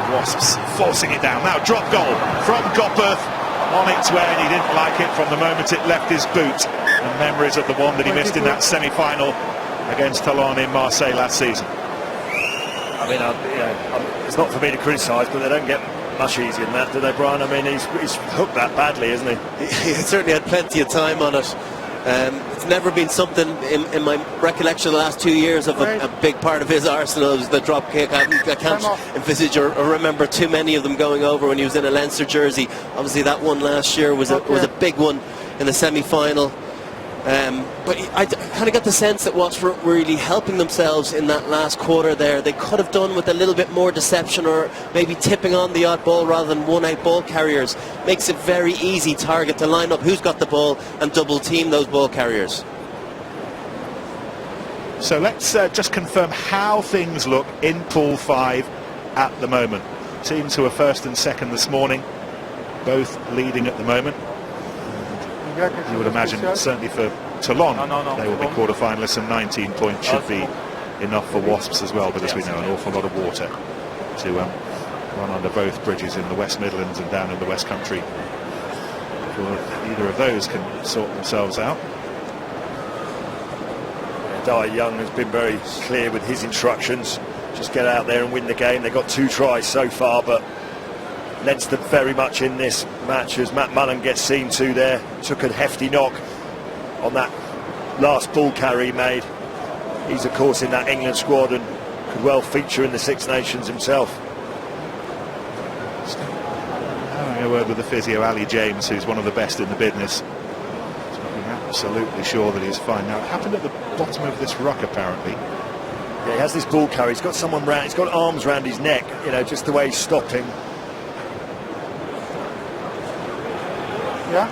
Wasps forcing it down. Now drop goal from Gopperth, on its way, and he didn't like it from the moment it left his boot. And memories of the one that he missed in that semi-final against Toulon in Marseille last season. I mean, it's not for me to criticise, but they don't get much easier than that, do they, Brian? I mean, he's hooked that badly, isn't he? He certainly had plenty of time on it. It's never been something in my recollection the last 2 years of a big part of his arsenal was the drop kick. I can't envisage or remember too many of them going over when he was in a Leinster jersey. Obviously that one last year was a big one in the semi-final. But I kind of got the sense that Wasps were really helping themselves in that last quarter there. They could have done with a little bit more deception, or maybe tipping on the odd ball rather than one-out ball carriers. Makes it very easy target to line up who's got the ball and double team those ball carriers. So let's just confirm how things look in Pool 5 at the moment. Teams who are first and second this morning, both leading at the moment. You would imagine, certainly for Toulon, they will be quarter-finalists, and 19 points should be enough for Wasps as well, but as we know, an awful lot of water to run under both bridges in the West Midlands and down in the West Country before either of those can sort themselves out. Dai Young has been very clear with his instructions. Just get out there and win the game. They've got 2 tries so far, but Leinster very much in this match as Matt Mullen gets seen to there. Took a hefty knock on that last ball carry he made. He's of course in that England squad and could well feature in the Six Nations himself. Having a word with the physio Ali James, who's one of the best in the business. I'm absolutely sure that he's fine. Now it happened at the bottom of this ruck apparently. Yeah, he has this ball carry. He's got someone round. He's got arms round his neck. You know, just the way he's stopping. Yeah.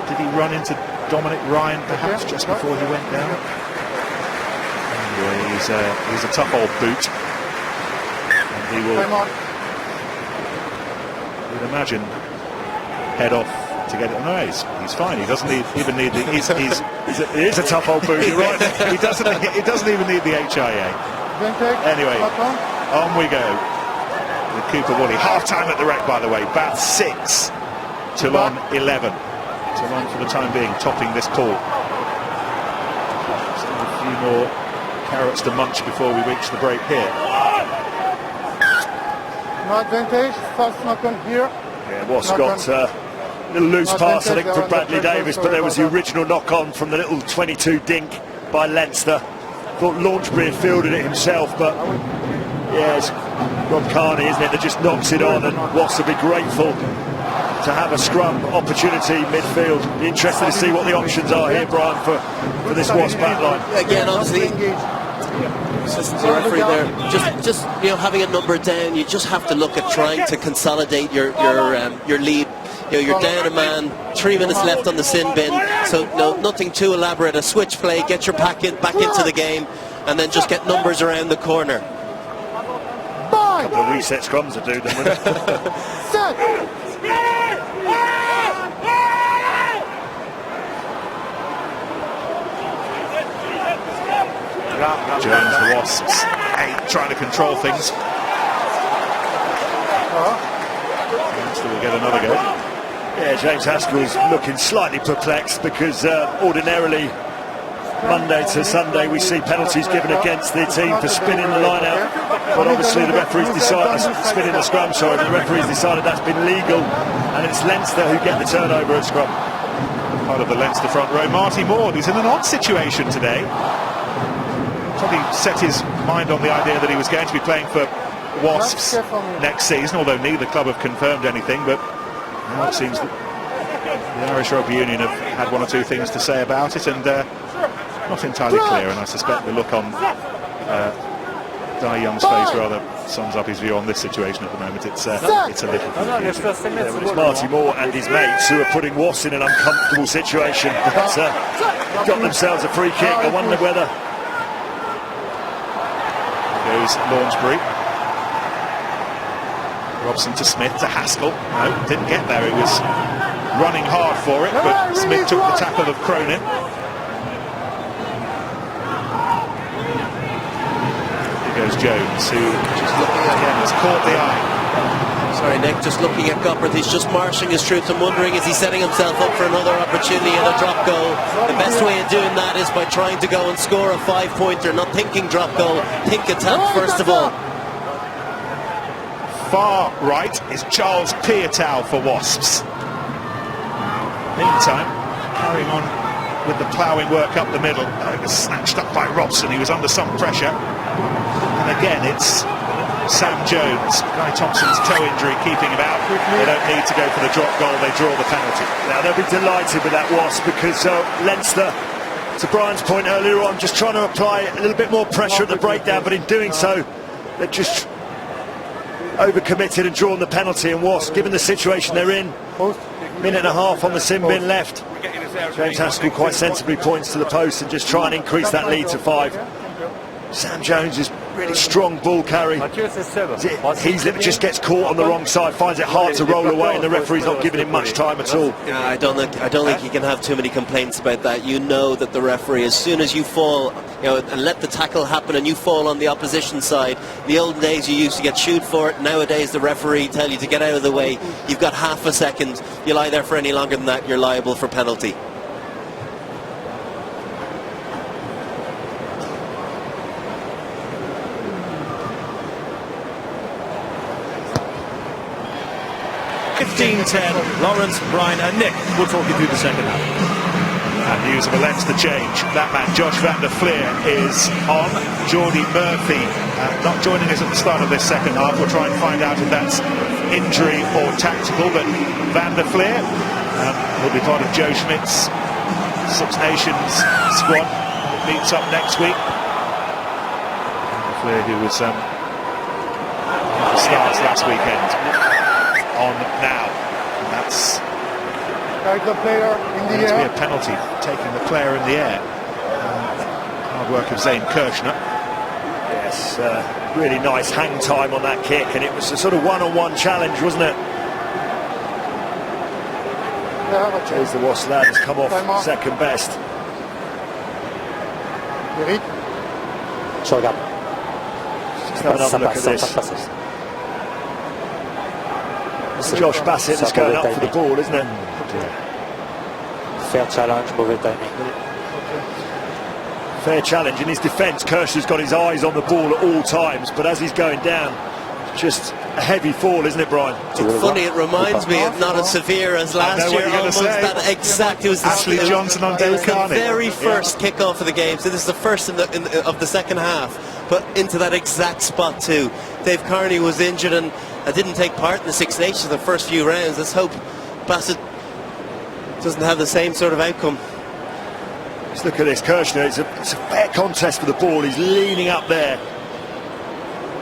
Did he run into Dominic Ryan perhaps just before he went down? Anyway, he's a tough old boot. And He will, Time on. you'd imagine, head off to get it. No, he's fine. He doesn't even need the. He is a tough old boot, you're right. He doesn't even need the HIA. Anyway, on we go with Cooper Woolley. Half-time at the Rec, by the way. Bath 6, Toulon 11. Toulon, for the time being, topping this pool. Still a few more carrots to munch before we reach the break here. No advantage. Fast knock on here. Yeah, Wasps got a little loose pass, I think, from Bradley Davis, but there was the original knock-on from the little 22 dink by Leinster. Thought Launchbury had fielded it himself, but yeah, it's Rob Carney, isn't it, that just knocks it on, and Wasps will be grateful to have a scrum opportunity midfield. Be interested to see what the options are here, Brian, for this Wasps back line. Again, obviously, assistant referee there, just you know, having a number down, you just have to look at trying to consolidate your lead. You know, you're down a man, 3 minutes left on the sin bin, so no, nothing too elaborate. A switch play, get your back into the game, and then just get numbers around the corner. A couple of reset scrums will do them, wouldn't it? Jones, the Wasps, trying to control things. Leinster will get another go. Yeah, James Haskell's looking slightly perplexed because ordinarily Monday to Sunday we see penalties given against the team for spinning the line out, but obviously the referees decided, spinning the scrum, sorry, the referees decided that's been legal, and it's Leinster who get the turnover at scrum. Part of the Leinster front row, Marty Maud, he's in an odd situation today. Probably set his mind on the idea that he was going to be playing for Wasps next season, although neither club have confirmed anything, but now it seems that the Irish Rugby Union have had one or two things to say about it, and not entirely clear, and I suspect the look on Dai Young's face rather sums up his view on this situation at the moment. It's a little confusing. Yeah, well, it's Marty Moore and his mates who are putting Wasps in an uncomfortable situation, but got themselves a free kick. I wonder whether... Goes Launchbury. Robson to Smith, to Haskell. No, didn't get there. He was running hard for it, but Smith took the tackle of Cronin. Here goes Jones, who just looking again has caught the eye. Sorry, Nick, just looking at Gopperth, he's just marching his troops and wondering, is he setting himself up for another opportunity and a drop goal? The best way of doing that is by trying to go and score a 5-pointer, not thinking drop goal, think attack first of all. Far right is Charles Piatow for Wasps. Meantime, carrying on with the ploughing work up the middle. It was snatched up by Robson, he was under some pressure. And again, it's Sam Jones, Guy Thompson's toe injury keeping him out. They don't need to go for the drop goal, they draw the penalty. Now they'll be delighted with that Wasp because Leinster, to Brian's point earlier on, just trying to apply a little bit more pressure at the breakdown, but in doing so they've just overcommitted and drawn the penalty, and Wasps, given the situation they're in, minute and a half on the sin bin left, James Haskell quite sensibly points to the post and just try and increase that lead to 5. Sam Jones is really strong ball carry. Heaslip just gets caught on the wrong side, finds it hard to roll away, and the referee's not giving him much time at all. Yeah, I don't think you can have too many complaints about that. You know that the referee, as soon as you fall, you know, and let the tackle happen and you fall on the opposition side, in the olden days you used to get chewed for it. Nowadays the referee tell you to get out of the way. You've got half a second. You lie there for any longer than that, you're liable for penalty. Lawrence, Brian and Nick will talk you through the second half. And news of a Leinster change. That man, Josh van der Fleer, is on. Geordie Murphy not joining us at the start of this second half. We'll try and find out if that's injury or tactical, but van der Fleer will be part of Joe Schmidt's Six Nations squad that meets up next week. Van der Fleer, who was the stars last weekend, on now. And that's the player in the going to air. be a penalty, taking the player in the air. Hard work of Zane Kirshner. Yes, Really nice hang time on that kick, and it was a sort of one-on-one challenge, wasn't it? There's the Wasps lad has come off second best. Eric. Je regarde. Just have another look at this. It's Josh Bassett that's going up for the ball, isn't it? Fair challenge, mauvais timing. Fair challenge. In his defence, Kirschner's got his eyes on the ball at all times, but as he's going down, just a heavy fall, isn't it, Brian? It's funny, it reminds me of not as severe as last year. Almost that exact. It was Ashley Johnson on Dave Carney. The very first kick-off of the game. So this is the first of the second half, but into that exact spot too. Dave Carney was injured and didn't take part in the Six Nations the first few rounds. Let's hope Bassett doesn't have the same sort of outcome. Let's look at this. Kirschner, it's a fair contest for the ball. He's leaning up there,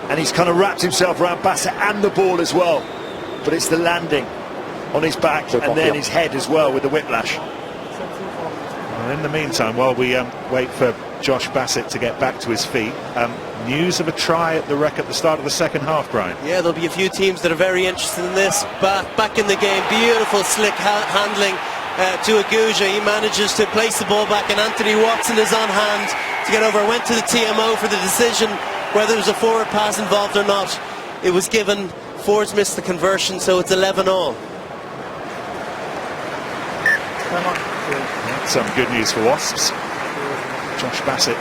and he's kind of wrapped himself around Bassett and the ball as well. But it's the landing on his back and then his head as well with the whiplash. Well, in the meantime, while we wait for Josh Bassett to get back to his feet, news of a try at the Rec at the start of the second half, Brian. Yeah, there'll be a few teams that are very interested in this. Back in the game, beautiful slick handling to Aguja. He manages to place the ball back, and Anthony Watson is on hand to get over. Went to the TMO for the decision whether there was a forward pass involved or not. It was given. Fords missed the conversion, so it's 11-all. That's some good news for Wasps. Josh Bassett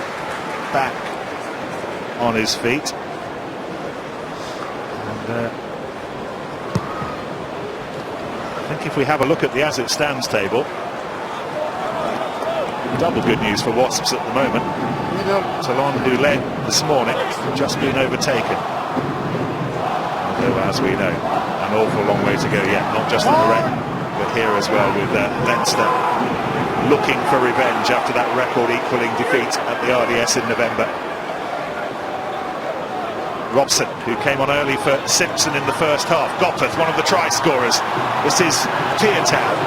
back on his feet. And I think if we have a look at the as it stands table, double good news for Wasps at the moment. Toulon, who led this morning, just been overtaken. Although, as we know, an awful long way to go yet, not just in the Rec, but here as well with Leinster looking for revenge after that record-equalling defeat at the RDS in November. Robson, who came on early for Simpson in the first half. Gopeth, one of the try scorers. This is Peartown,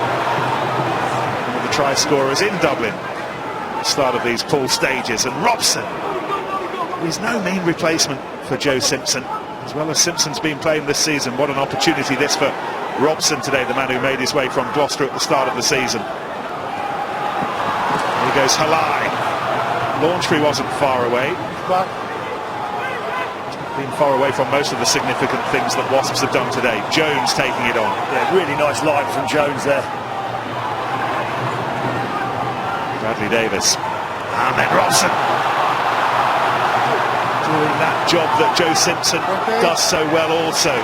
one of the try scorers in Dublin at the start of these pool stages. And Robson is no mean replacement for Joe Simpson. As well as Simpson's been playing this season, what an opportunity this for Robson today, the man who made his way from Gloucester at the start of the season. Here goes Halai. Launchbury wasn't far away. Been far away from most of the significant things that Wasps have done today. Jones taking it on. Yeah, really nice line from Jones there. Bradley Davis. And then Robson. Doing that job that Joe Simpson does so well also.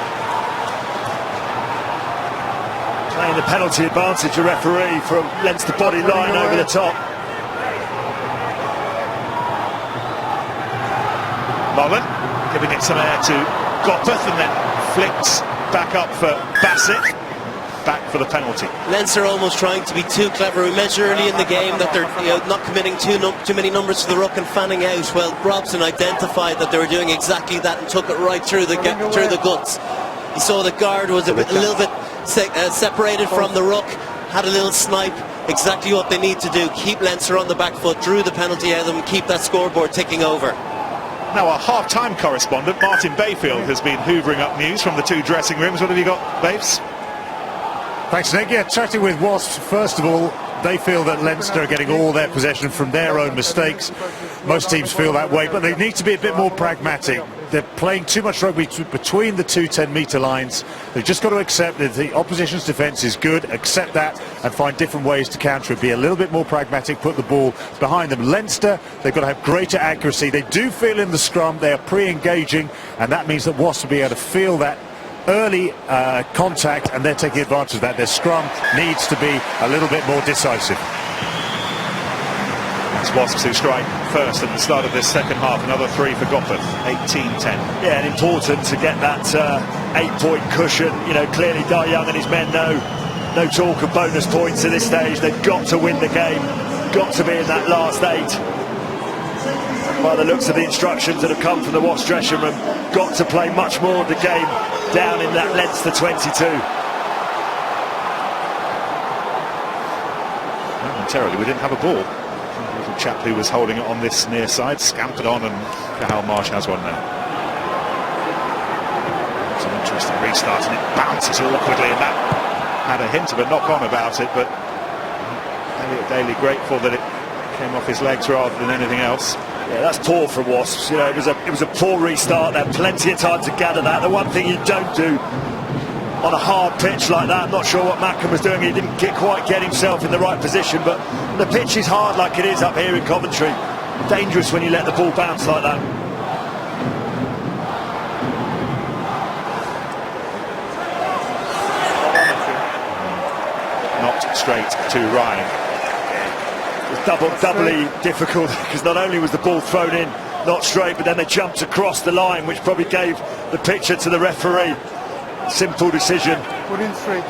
Playing the penalty advantage, a referee from Leinster body line over the top. Mullen giving it some air to Gopeth and then flicks back up for Bassett. Back for the penalty. Leinster almost trying to be too clever. We mentioned early in the game that they're not committing too many numbers to the ruck and fanning out. Well, Robson identified that they were doing exactly that and took it right through the guts. He saw the guard was a little bit separated from the ruck, had a little snipe. Exactly what they need to do. Keep Leinster on the back foot, drew the penalty out of them, keep that scoreboard ticking over. Now our half-time correspondent, Martin Bayfield, has been hoovering up news from the two dressing rooms. What have you got, Babes? Thanks, Nick. Yeah, chatting with Wasps, first of all, they feel that Leinster are getting all their possession from their own mistakes. Most teams feel that way, but they need to be a bit more pragmatic. They're playing too much rugby between the two 10-metre lines. They've just got to accept that the opposition's defence is good, accept that, and find different ways to counter it. Be a little bit more pragmatic, put the ball behind them. Leinster, they've got to have greater accuracy. They do feel in the scrum, they are pre-engaging, and that means that Wasps will be able to feel that early contact, and they're taking advantage of that. Their scrum needs to be a little bit more decisive. It's Wasps who strike first at the start of this second half. Another 3 for Gopeth, 18-10. Yeah, and important to get that 8-point cushion. You know, clearly Dar Young and his men know no talk of bonus points at this stage. They've got to win the game, got to be in that last 8. By the looks of the instructions that have come from the Wasps dressing room, got to play much more of the game down in that Leinster 22. Momentarily, we didn't have a ball. The little chap who was holding it on this near side scampered on, and Cathal Marsh has one now. Interesting restart, and it bounces awkwardly, and that had a hint of a knock-on about it, but Elliot Daly grateful that it came off his legs rather than anything else. Yeah, that's poor from Wasps. You know, it was a poor restart. They had plenty of time to gather that. The one thing you don't do on a hard pitch like that, I'm not sure what Mackham was doing. He didn't quite get himself in the right position, but the pitch is hard like it is up here in Coventry. Dangerous when you let the ball bounce like that. Knocked straight to Ryan. It's doubly difficult because not only was the ball thrown in not straight, but then they jumped across the line, which probably gave the picture to the referee. Simple decision. Put in straight.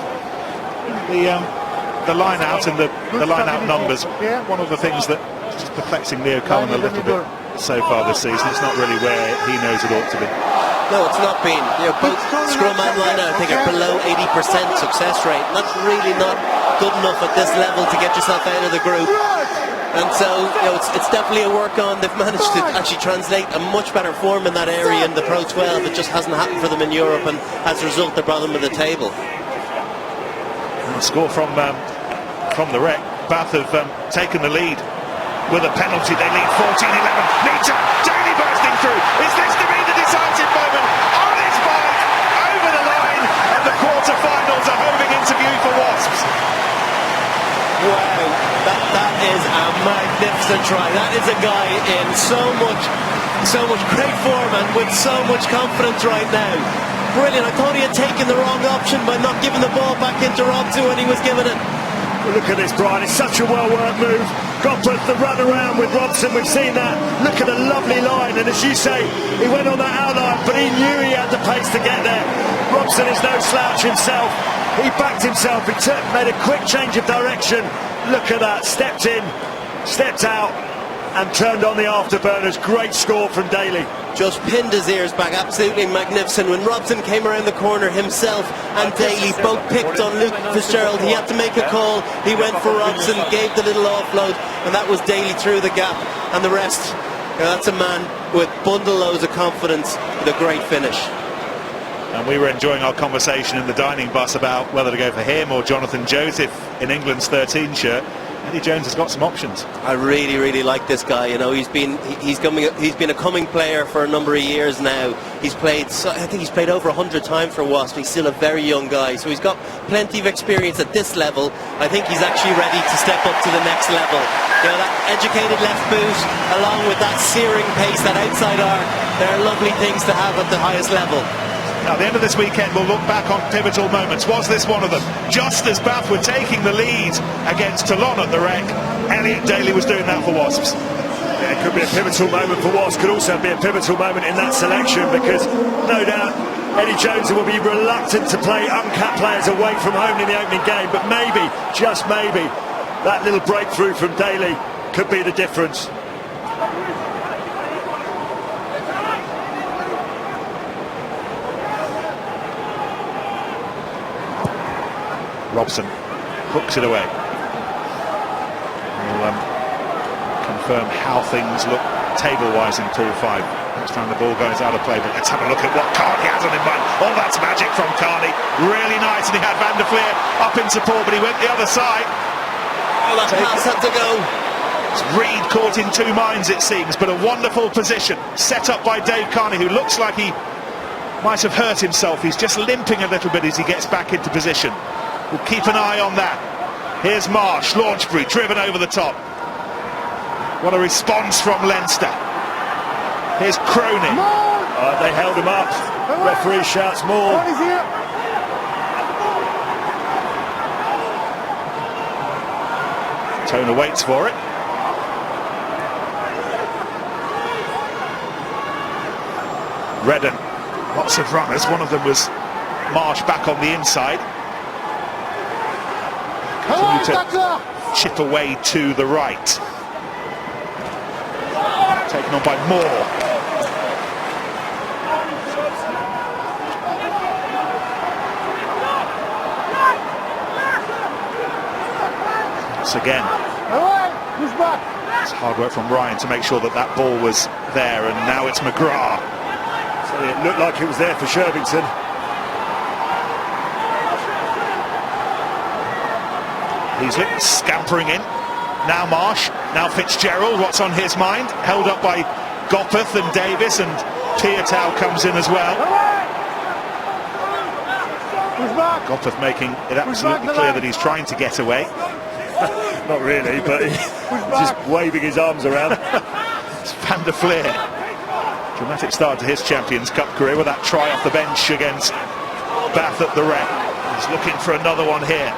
The line out and the line out numbers, one of the things that is just perplexing Leo Cullen a little bit so far this season. It's not really where he knows it ought to be. No, it's not been. You know, both scrum and line out, I think, are below 80% success rate. That's really not good enough at this level to get yourself out of the group. And so, you know, it's definitely a work on. They've managed to actually translate a much better form in that area in the Pro 12. It just hasn't happened for them in Europe, and as a result, they brought them to the table. And the score from the wreck. Bath have taken the lead with a penalty. They lead 14-11. Nita, Daly bursting through. Is this to be the decisive moment? On his bike, over the line, and the quarter-finals. A homing interview for Wasps. Wow, that is a magnificent try. That is a guy in so much great form and with so much confidence right now. Brilliant. I thought he had taken the wrong option by not giving the ball back into Robson when he was given it. Well, look at this, Brian. It's such a well-worked move. Gopperth, the run around with Robson. We've seen that. Look at the lovely line. And as you say, he went on that outline, but he knew he had the pace to get there. Robson is no slouch himself. He backed himself. He made a quick change of direction. Look at that. Stepped in, stepped out, and turned on the afterburners. Great score from Daly. Just pinned his ears back, absolutely magnificent. When Robson came around the corner, himself and Daly both picked on Luke Fitzgerald. He had to make a call. He went for Robson, gave the little offload, and that was Daly through the gap. And the rest, you know, that's a man with bundle loads of confidence with a great finish. And we were enjoying our conversation in the dining bus about whether to go for him or Jonathan Joseph in England's 13 shirt. Eddie Jones has got some options. I really like this guy. You know, he's been a coming player for a number of years now. He's played, I think he's played over 100 times for Wasps. He's still a very young guy, so he's got plenty of experience at this level. I think he's actually ready to step up to the next level. You know, that educated left boot, along with that searing pace, that outside arc, they're lovely things to have at the highest level. Now, at the end of this weekend, we'll look back on pivotal moments. Was this one of them? Just as Bath were taking the lead against Toulon at the wreck, Elliot Daly was doing that for Wasps. Yeah, it could be a pivotal moment for Wasps. Could also be a pivotal moment in that selection, because no doubt Eddie Jones will be reluctant to play uncapped players away from home in the opening game, but maybe, just maybe, that little breakthrough from Daly could be the difference. Robson hooks it away. We'll confirm how things look table-wise in Pool 5. Next time the ball goes out of play, but let's have a look at what Carney has on in mind. Oh, that's magic from Carney. Really nice, and he had Van der Fleer up in support, but he went the other side. Oh, that pass had to go. It's Reed caught in two minds, it seems, but a wonderful position set up by Dave Carney, who looks like he might have hurt himself. He's just limping a little bit as he gets back into position. We'll keep an eye on that. Here's Marsh, Launchbury, driven over the top. What a response from Leinster. Here's Cronin. They held him up. Referee shouts more. Toner waits for it. Redden, lots of runners. One of them was Marsh back on the inside. Continue to chip away to the right. Taken on by Moore. Once again. It's hard work from Ryan to make sure that that ball was there, and now it's McGrath. So it looked like it was there for Shervington. Heaslip scampering in. Now Marsh, now Fitzgerald, what's on his mind? Held up by Gopeth and Davis, and Piatow comes in as well. Gopeth making it absolutely clear that he's trying to get away. Not really, but he's just waving his arms around. It's Van der Fleer. Dramatic start to his Champions Cup career with that try off the bench against Bath at the Rec. He's looking for another one here.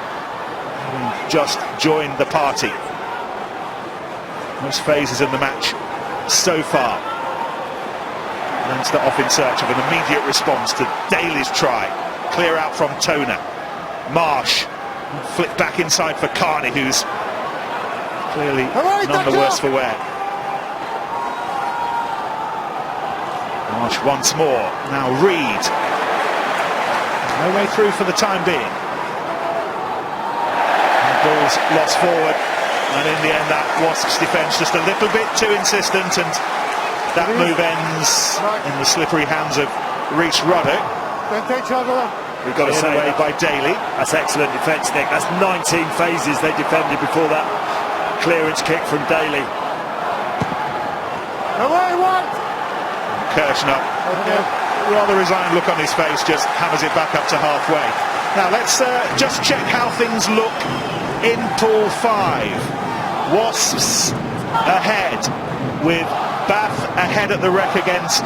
Just joined the party. Most phases in the match so far. Leinster off in search of an immediate response to Daly's try. Clear out from Toner. Marsh flipped back inside for Carney, who's clearly none the worse for wear. Marsh once more. Now Reid. No way through for the time being. And the ball's lost forward, and in the end that Wasps defence just a little bit too insistent, and that move ends in the slippery hands of Rhys Ruddock. We've got to say away by Daly. That's excellent defence, Nick. That's 19 phases they defended before that clearance kick from Daly. Kirshner, rather resigned look on his face, just hammers it back up to halfway. Now let's just check how things look in Pool 5. Wasps ahead, with Bath ahead at the Rec against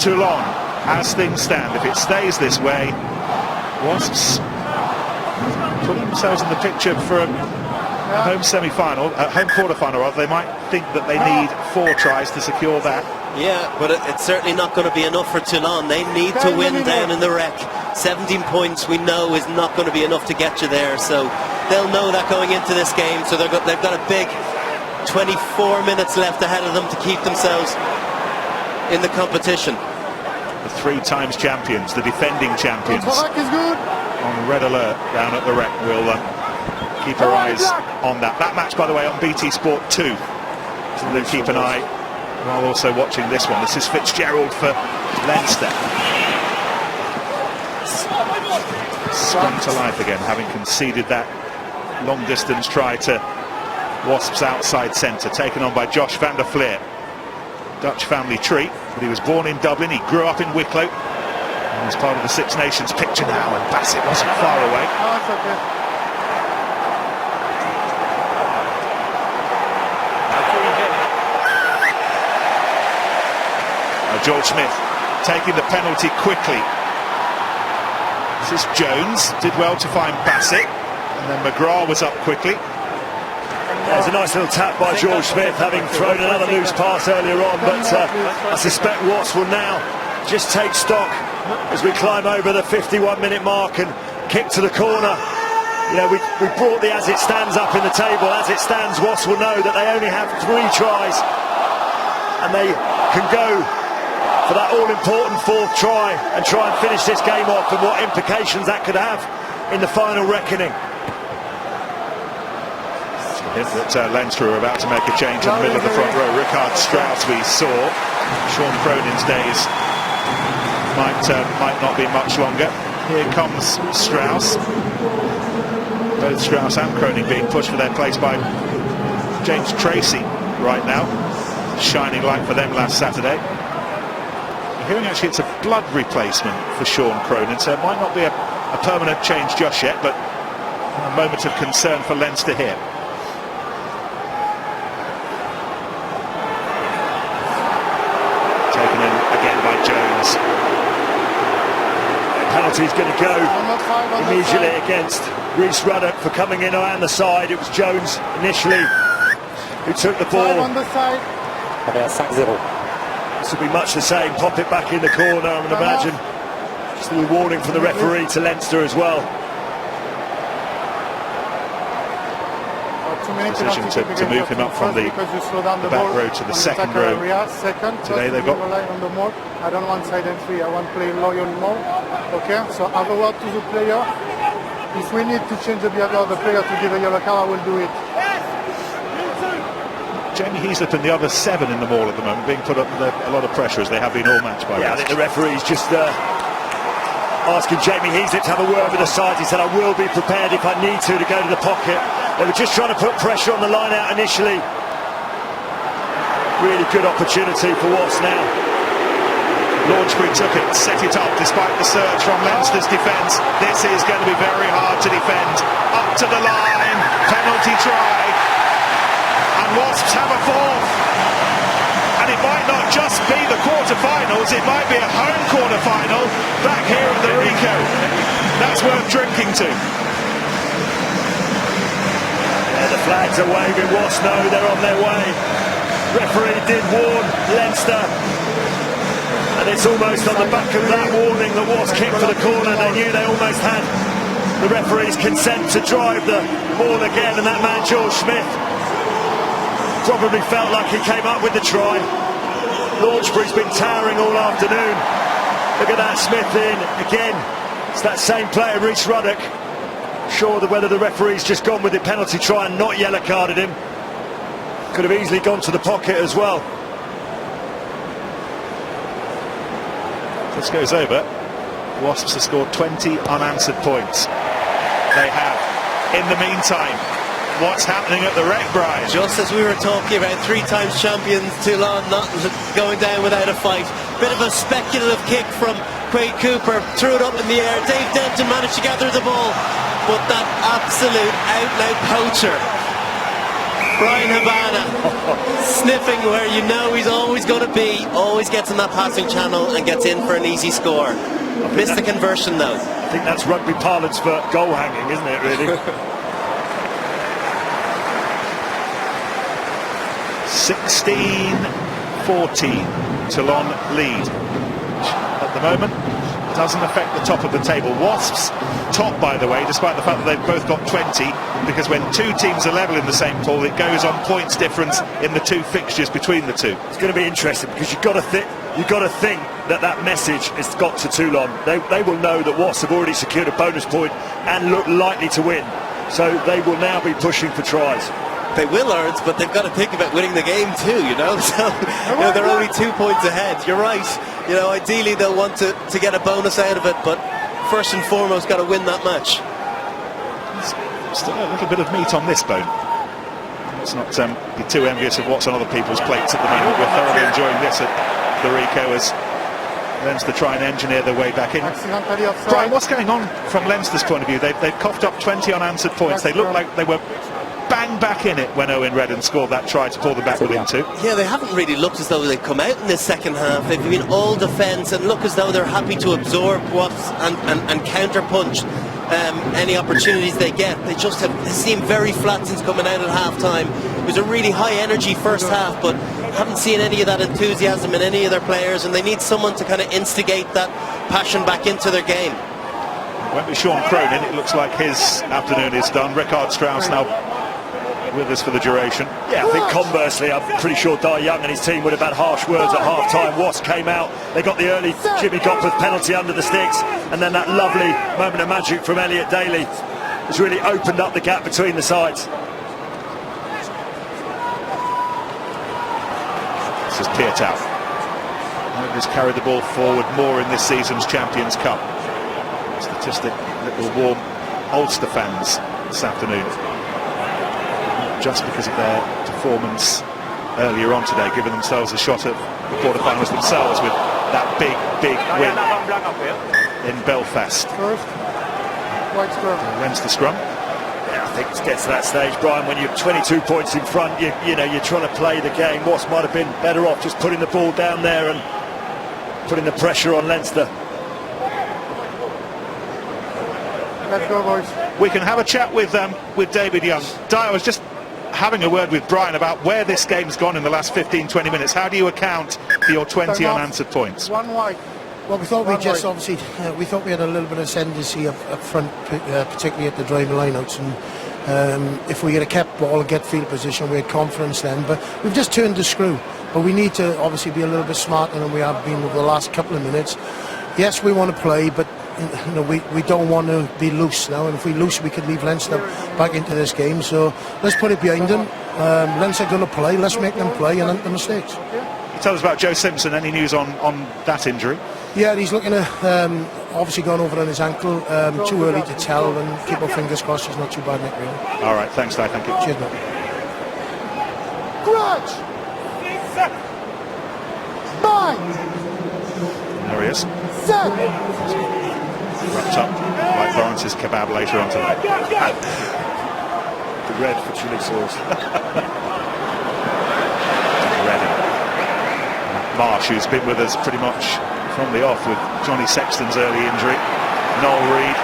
Toulon. As things stand, if it stays this way, Wasps putting themselves in the picture for a home semi-final, home quarter-final rather. They might think that they need 4 tries to secure that. Yeah, but it's certainly not going to be enough for Toulon. They need to win down in the Rec. 17 points we know is not going to be enough to get you there, so they'll know that going into this game. So they've got a big 24 minutes left ahead of them to keep themselves in the competition. The 3 times champions, the defending champions, on red alert down at the Rec. We'll keep our eyes on that. That match, by the way, on BT Sport 2. So we'll keep an eye while also watching this one. This is Fitzgerald for Leinster. Sprung to life again, having conceded that long distance try to Wasps outside centre, taken on by Josh van der Fleer. Dutch family tree, but he was born in Dublin, he grew up in Wicklow, and is part of the Six Nations picture now, and Bassett wasn't far away. George Smith taking the penalty quickly. This is Jones, did well to find Bassett, and then McGrath was up quickly. There's a nice little tap by George Smith, having thrown another loose pass earlier on, but I suspect Watts will now just take stock as we climb over the 51-minute mark and kick to the corner. You know, we brought the as it stands up in the table. As it stands, Watts will know that they only have 3 tries, and they can go for that all-important 4th try and try and finish this game off, and what implications that could have in the final reckoning. That Leinster are about to make a change in the middle of the front row. Rickard Strauss we saw. Sean Cronin's days might not be much longer. Here comes Strauss. Both Strauss and Cronin being pushed for their place by James Tracy right now. Shining light for them last Saturday. I'm hearing actually it's a blood replacement for Sean Cronin, so it might not be a permanent change just yet, but a moment of concern for Leinster here. Penalty's going to go immediately against Rhys Ruddock for coming in around the side. It was Jones initially who took the ball. This will be much the same. Pop it back in the corner, I would imagine. Just a little warning from the referee to Leinster as well. Decision to move him up from the back row to the second row. Today they've got... I don't want side entry, I want play loyal more. Okay, so have a word to the player. If we need to change the behavior of the player to give a yellow card, I will do it. Jamie Heaslip and the other 7 in the maul at the moment, being put under a lot of pressure as they have been all match by I think the referee's just asking Jamie Heaslip to have a word with the side. He said, I will be prepared if I need to go to the pocket. They were just trying to put pressure on the line out initially. Really good opportunity for Wasps now. Launchbury took it, set it up despite the surge from Leinster's defence. This is going to be very hard to defend. Up to the line, penalty try, and Wasps have a fourth. And it might not just be the quarter-finals, it might be a home quarter-final back here at the Rico. That's worth drinking to. Yeah, the flags are waving. Wasps know they're on their way. Referee did warn Leinster, and it's almost on the back of that warning that Wasps kicked for the corner. They knew they almost had the referee's consent to drive the ball again, and that man George Smith probably felt like he came up with the try. Launchbury's been towering all afternoon. Look at that, Smith in again. It's that same player, Rhys Ruddock. Sure that whether the referee's just gone with the penalty try and not yellow carded him. Could have easily gone to the pocket as well. This goes over. Wasps have scored 20 unanswered points. They have. In the meantime, what's happening at the Rec, Brian? Just as we were talking about, 3 times champions Toulon not going down without a fight. Bit of a speculative kick from Quade Cooper, threw it up in the air. Dave Denton managed to gather the ball, but that absolute out-and-out poacher, Brian Havana, sniffing where you know he's always going to be, always gets in that passing channel and gets in for an easy score. Missed the conversion though. I think that's rugby parlance for goal hanging, isn't it, really? 16-14, Toulon lead. At the moment, doesn't affect the top of the table. Wasps top, by the way, despite the fact that they've both got 20, because when 2 teams are level in the same pool, it goes on points difference in the 2 fixtures between the 2. It's going to be interesting, because you've got to think that message has got to Toulon. They will know that Wasps have already secured a bonus point and look likely to win, so they will now be pushing for tries. They will, Ernst, but they've got to think about winning the game too, you know. So they're only 2 points ahead. You're right. You know, ideally they'll want to get a bonus out of it, but first and foremost got to win that match. Still a little bit of meat on this bone. Let's not be too envious of what's on other people's plates at the moment. We're thoroughly enjoying this at the Rico as Leinster try and engineer their way back in. Brian, what's going on from Leinster's point of view? They've coughed up 20 unanswered points. They look like they were bang back in it when Owen Redden scored that try to pull them back within 2. Yeah, they haven't really looked as though they've come out in this second half. They've been all defence and look as though they're happy to absorb Wasps and counter-punch any opportunities they get. They just have seemed very flat since coming out at half-time. It was a really high-energy first half, but haven't seen any of that enthusiasm in any of their players, and they need someone to kind of instigate that passion back into their game. Went with Sean Cronin. It looks like his afternoon is done. Rickard Strauss now with us for the duration. Yeah, I think conversely, I'm pretty sure Di Young and his team would have had harsh words at half-time. Wasps came out, they got the early Jimmy Gopperth penalty under the sticks, and then that lovely moment of magic from Elliot Daly has really opened up the gap between the sides. This is Peartow. Nobody's carried the ball forward more in this season's Champions Cup. Statistic that will warm Ulster fans this afternoon. Just because of their performance earlier on today, giving themselves a shot at the quarterfinals themselves with that big win in Belfast. When's the scrum? Yeah, I think it gets to that stage, Brian, when you're 22 points in front, you know, you're trying to play the game. Wasps might have been better off just putting the ball down there and putting the pressure on Leinster. Let's go, boys. We can have a chat with David Young. Di, I was just having a word with Brian about where this game's gone in the last 15-20 minutes. How do you account for your 20 unanswered points? One wide. Well, we thought we thought we had a little bit of ascendancy up front, particularly at the driving lineouts, and if we had kept ball, get field position, we had confidence then. But we've just turned the screw. But we need to obviously be a little bit smarter than we have been over the last couple of minutes. Yes, we want to play, but you know, we don't want to be loose now, and if we loose, we could leave Leinster back into this game. So let's put it behind them. Leinster going to play. Let's make them play and end the mistakes. Tell us about Joe Simpson. Any news on that injury? Yeah, he's looking at obviously gone over on his ankle. Too early to tell, and keep our fingers crossed he's not too bad, Nick, really. All right, thanks, Di. Thank you. Cheers, mate. Grudge! 9! There he is. 7! Wrapped up like Lawrence's kebab later on tonight. The red for chili sauce. Ready. Marsh, who's been with us pretty much from the off with Johnny Sexton's early injury. Noel Reid.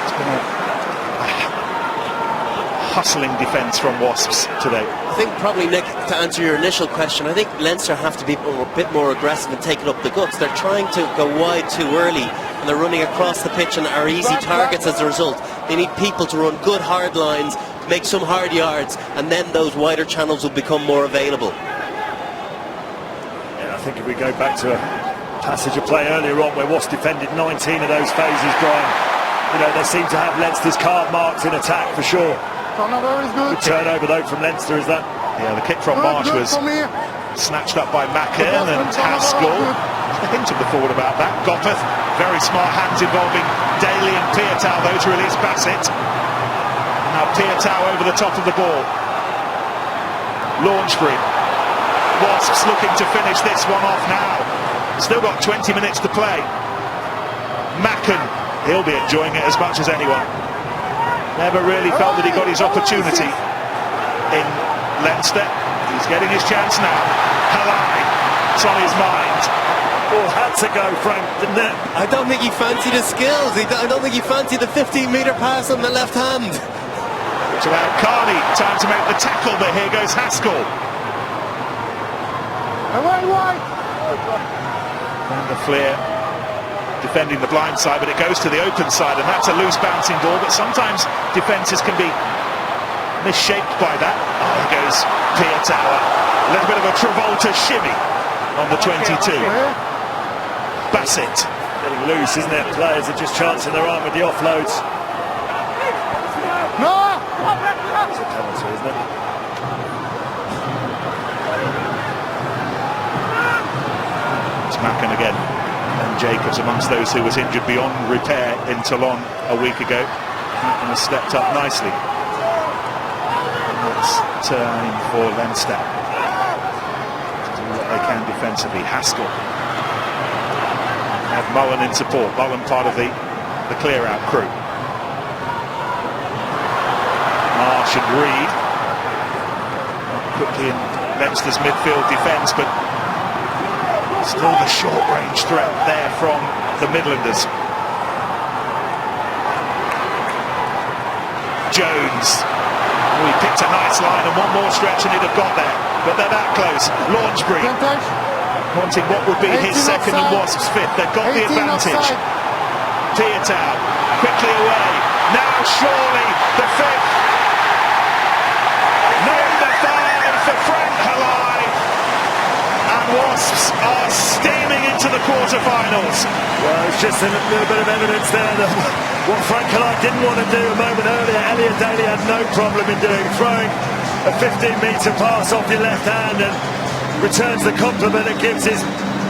It's been a hustling defence from Wasps today. I think probably, Nick, to answer your initial question, I think Leinster have to be a bit more aggressive and taking up the guts. They're trying to go wide too early, and they're running across the pitch and are easy targets as a result. They need people to run good hard lines, make some hard yards, and then those wider channels will become more available. Yeah, I think if we go back to a passage of play earlier on where Wasps defended 19 of those phases, Brian, you know, they seem to have Leinster's card marks in attack for sure. Turnover is good. Good turnover though from Leinster, is that? Yeah, the kick from Marsh was snatched up by Macken and Haskell. Nothing to the forward about that. Goppeth, very smart hands involving Daly and Piatow, though, to release Bassett. Now Piatow over the top of the ball. Launchbury. Wasps looking to finish this one off now. Still got 20 minutes to play. Macken, he'll be enjoying it as much as anyone. Never really felt that he got his opportunity in Leinster. He's getting his chance now. Halai, it's on his mind. Oh, had to go, Frank, didn't it? I don't think he fancied his skills. I don't think he fancied the 15-metre pass on the left hand. It's about Carney. Time to make the tackle, but here goes Haskell. Away, wide! And the Flair defending the blind side, but it goes to the open side, and that's a loose bouncing ball, but sometimes defences can be misshaped by that. Oh, here goes Piatow. A little bit of a Travolta shimmy on the 22. Bassett. Getting loose, isn't it? Players are just chancing their arm with the offloads. No! It's a penalty, isn't it? It's Macken again. And Jacobs amongst those who was injured beyond repair in Toulon a week ago. Macken has stepped up nicely. And it's time for Leinster to do what they can defensively. Haskell. Have Mullen in support. Mullen part of the clear-out crew. Marsh and Reid. Quickly in Leinster's midfield defence, but still the short-range threat there from the Midlanders. Jones. Oh, he picked a nice line and one more stretch and he'd have got there. But they're that close. Launchbury wanting what would be his second and Wasps' fifth. They've got the advantage. Piatow quickly away. Now surely the fifth. Number 5 for Frank Halai. And Wasps are steaming into the quarterfinals. Well, it's just a little bit of evidence there that what Frank Halai didn't want to do a moment earlier, Elliot Daly had no problem in doing, throwing a 15-metre pass off your left hand and returns the compliment and gives his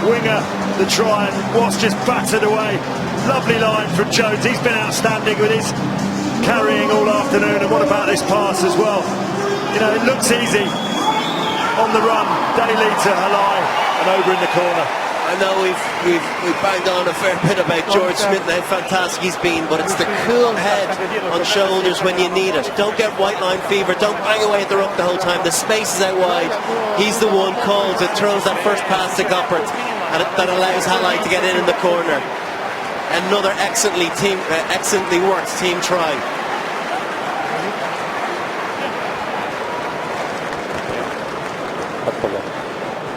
winger the try, and Wasps just battered away. Lovely line from Jones. He's been outstanding with his carrying all afternoon, and what about this pass as well? You know, it looks easy on the run. Daly to Halai and over in the corner. I know we've banged on a fair bit about George Smith and how fantastic he's been, but it's the cool head on shoulders when you need it. Don't get white line fever, don't bang away at the ruck the whole time. The space is out wide. He's the one called that throws that first pass to Goppert and that allows Halai to get in the corner. Another excellently worked team try. Pas de problème.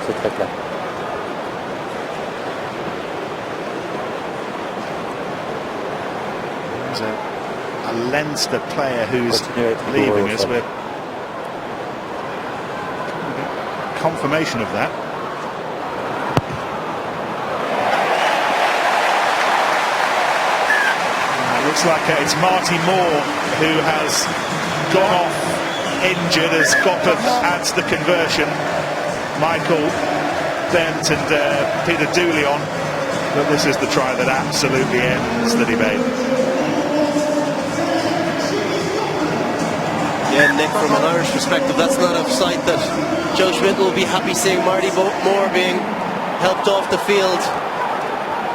C'est très clair. There's a Leinster player who's leaving us. We're confirmation of that. Looks like it's Marty Moore who has gone off injured as Goppeth adds the conversion. Michael Bent and Peter Dooley on But this is the try that absolutely ends the debate. Yeah, Nick, from an Irish perspective, that's not a sight that Joe Schmidt will be happy seeing Marty Moore being helped off the field.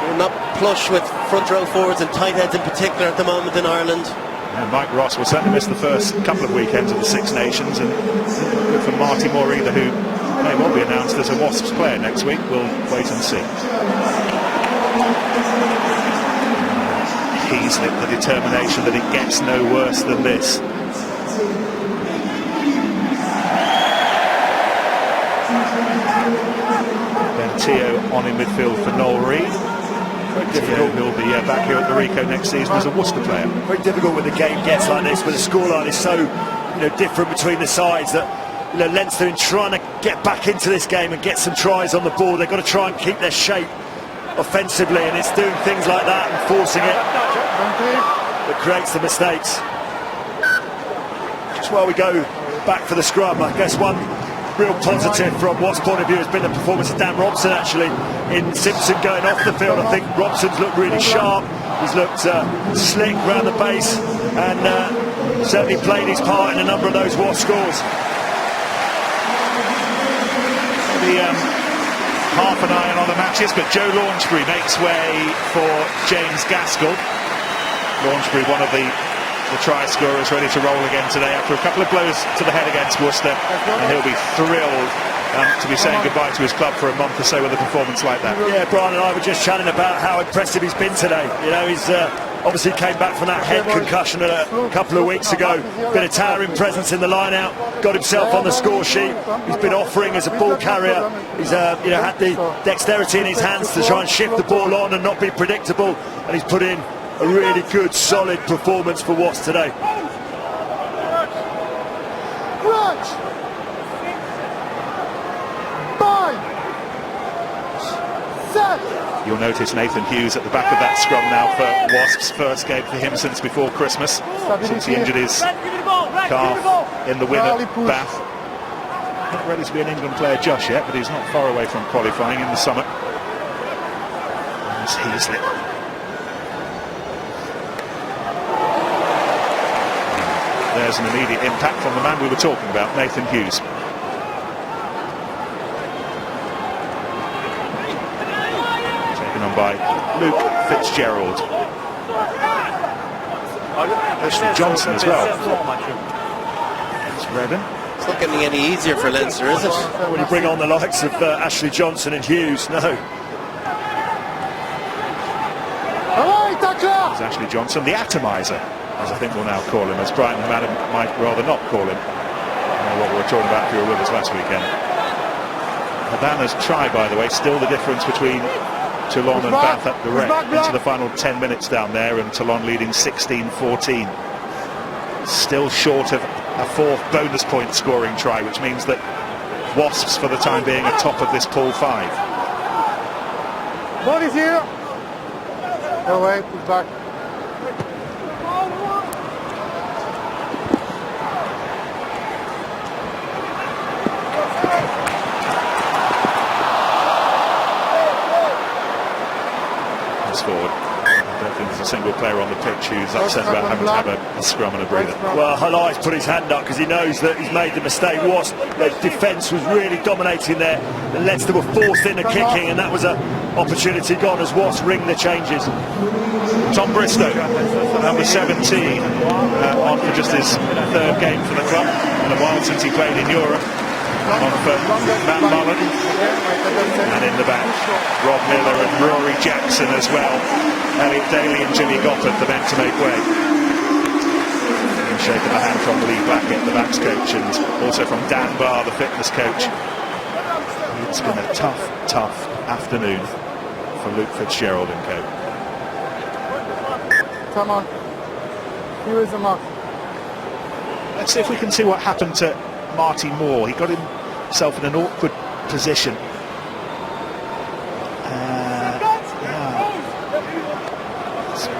We're not plush with front row forwards and tight heads in particular at the moment in Ireland. And Mike Ross will certainly miss the first couple of weekends of the Six Nations, and good for Marty Moore either, who may well be announced as a Wasps player next week. We'll wait and see. He's lit the determination that it gets no worse than this. Tio on in midfield for Noel Reid. Tio will be back here at the Rico next season as a Worcester player. Very difficult when the game gets like this, where the scoreline is so different between the sides, that Leinster, in trying to get back into this game and get some tries on the board, they've got to try and keep their shape offensively, and it's doing things like that and forcing it that creates the mistakes. Just while we go back for the scrum, I guess one real positive from Wasps' point of view has been the performance of Dan Robson, actually, in Simpson going off the field. I think Robson's looked really sharp, he's looked slick round the base, and certainly played his part in a number of those Wasps scores. Maybe half an eye on the matches, but Joe Launchbury makes way for James Gaskell. Launchbury, one of the try scorers, ready to roll again today after a couple of blows to the head against Worcester, and he'll be thrilled to be saying goodbye to his club for a month or so with a performance like that. Yeah, Brian and I were just chatting about how impressive he's been today. He's obviously came back from that head concussion a couple of weeks ago, been a towering presence in the line-out, got himself on the score sheet. He's been offering as a ball carrier. He's had the dexterity in his hands to try and shift the ball on and not be predictable, and he's put in a really good, solid performance for Wasps today. You'll notice Nathan Hughes at the back of that scrum now for Wasps. First game for him since before Christmas, since he injured his calf in the win at Bath. Not ready to be an England player just yet, but he's not far away from qualifying in the summer. There's Heasley. There's an immediate impact from the man we were talking about, Nathan Hughes. Taken on by Luke Fitzgerald. Ashley Johnson as well. It's Redden. It's not getting any easier for Leinster, is it? When you bring on the likes of Ashley Johnson and Hughes, no. There's Ashley Johnson, the atomizer, as I think we'll now call him, as Brian and Madden might rather not call him. What we were talking about if you were with us last weekend. Havana's try, by the way, still the difference between Toulon and Bath at the wreck into the final 10 minutes down there, and Toulon leading 16-14. Still short of a fourth bonus point scoring try, which means that Wasps, for the time being, are top of this pool 5. Ball is here. No way, push back. Forward. I don't think there's a single player on the pitch who's upset about having to have a scrum and a breather. Well, Halai's put his hand up because he knows that he's made the mistake. The defence was really dominating there, and Leinster were forced into kicking, and that was an opportunity gone as Wasps ring the changes. Tom Bristow, number 17, on for just his third game for the club. In a while since he played in Europe. On for Matt Mullen, and in the back Rob Miller and Rory Jackson as well. Elliot Daly and Jimmy Gofford, the men to make way. And shaking the hand from Lee Blackett, the backs coach, and also from Dan Barr, the fitness coach. It's been a tough afternoon for Luke Fitzgerald and co. Come on, here is a mark. Let's see if we can see what happened to Marty Moore. He got himself in an awkward position.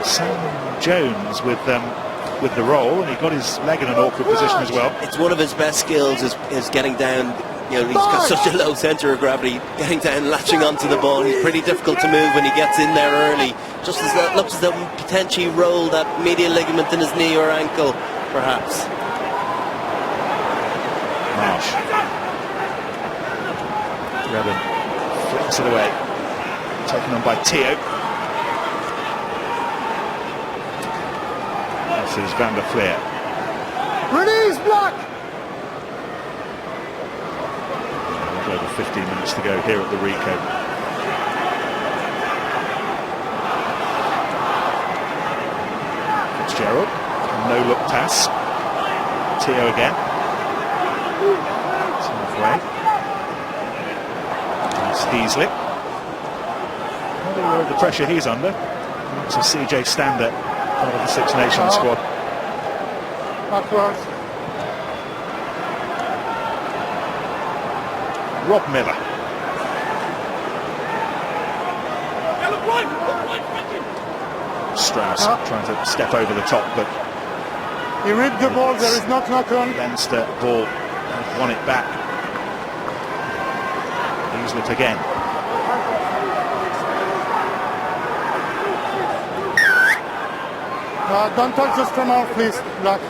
Sam Jones with the roll, and he got his leg in an awkward position as well. It's one of his best skills is getting down You know, he's got such a low centre of gravity. Getting down, latching onto the ball. He's pretty difficult to move when he gets in there early. Just as that looks as though he potentially rolled that medial ligament in his knee or ankle, perhaps. Marsh. Redden flicks it away. Taken on by Teo. This is Van der Fleer. Release, Black! Over 15 minutes to go here at the Rico. Fitzgerald, no look pass. Teo again. It's halfway. It's Heasley. Not aware of the pressure he's under. It's a CJ Stander, part of the Six Nations squad. Backwards. Rob Miller. Strauss trying to step over the top, but He ripped the ball, there is not knock on. Leinster ball won it back. Heaslett again. Don't touch the scrum half, please, Black.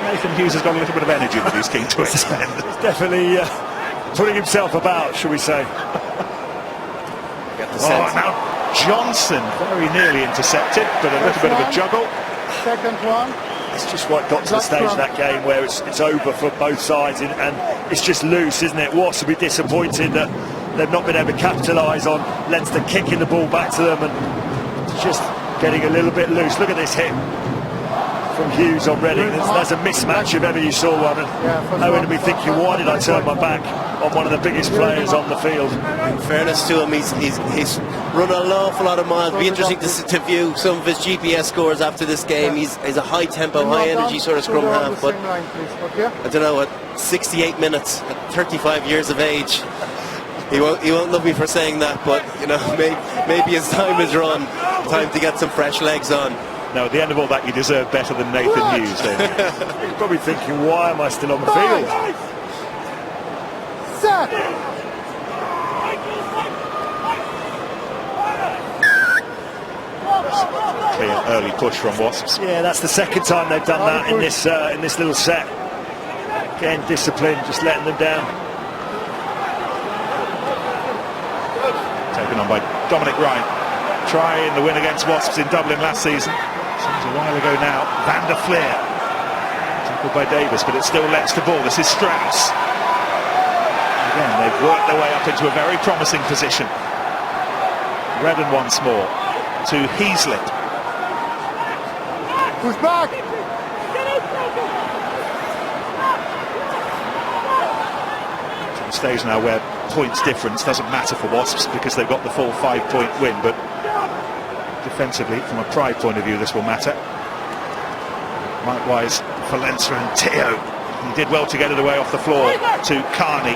Nathan Hughes has got a little bit of energy that he's keen to expend. He's definitely putting himself about, shall we say. Now Johnson very nearly intercepted, but a little bit of a juggle. Second one. It's just what got to the stage of that game where it's over for both sides, and it's just loose, isn't it? Wasps will be disappointed that they've not been able to capitalise on Leinster kicking the ball back to them, and it's just getting a little bit loose. Look at this hit from Hughes on Reading. That's a mismatch if ever you saw one. And Owen will be thinking, why did I turn my back on one of the biggest players on the field? In fairness to him, he's run an awful lot of miles. It'll be interesting to view some of his GPS scores after this game. He's a high tempo, high energy sort of scrum half, but I don't know, at 68 minutes, at 35 years of age, he won't love me for saying that, but you know, maybe his time is run. Time to get some fresh legs on. No, at the end of all that, you deserve better than Nathan Hughes. He's probably thinking, why am I still on the field? Clear early push from Wasps. Yeah, that's the second time they've done that in this little set. Again, discipline, just letting them down. Taken on by Dominic Ryan. Try in the win against Wasps in Dublin last season. Seems a while ago now. Van der Fleer. Tackled by Davis, but it's still Leinster ball. This is Strauss. Again, they've worked their way up into a very promising position. Redden once more to Heaslett. Who's back? To the stage now where points difference doesn't matter for Wasps because they've got the full 5-point win, but defensively, from a pride point of view, this will matter. Likewise for Leinster and Teo. He did well to get it away off the floor to Carney.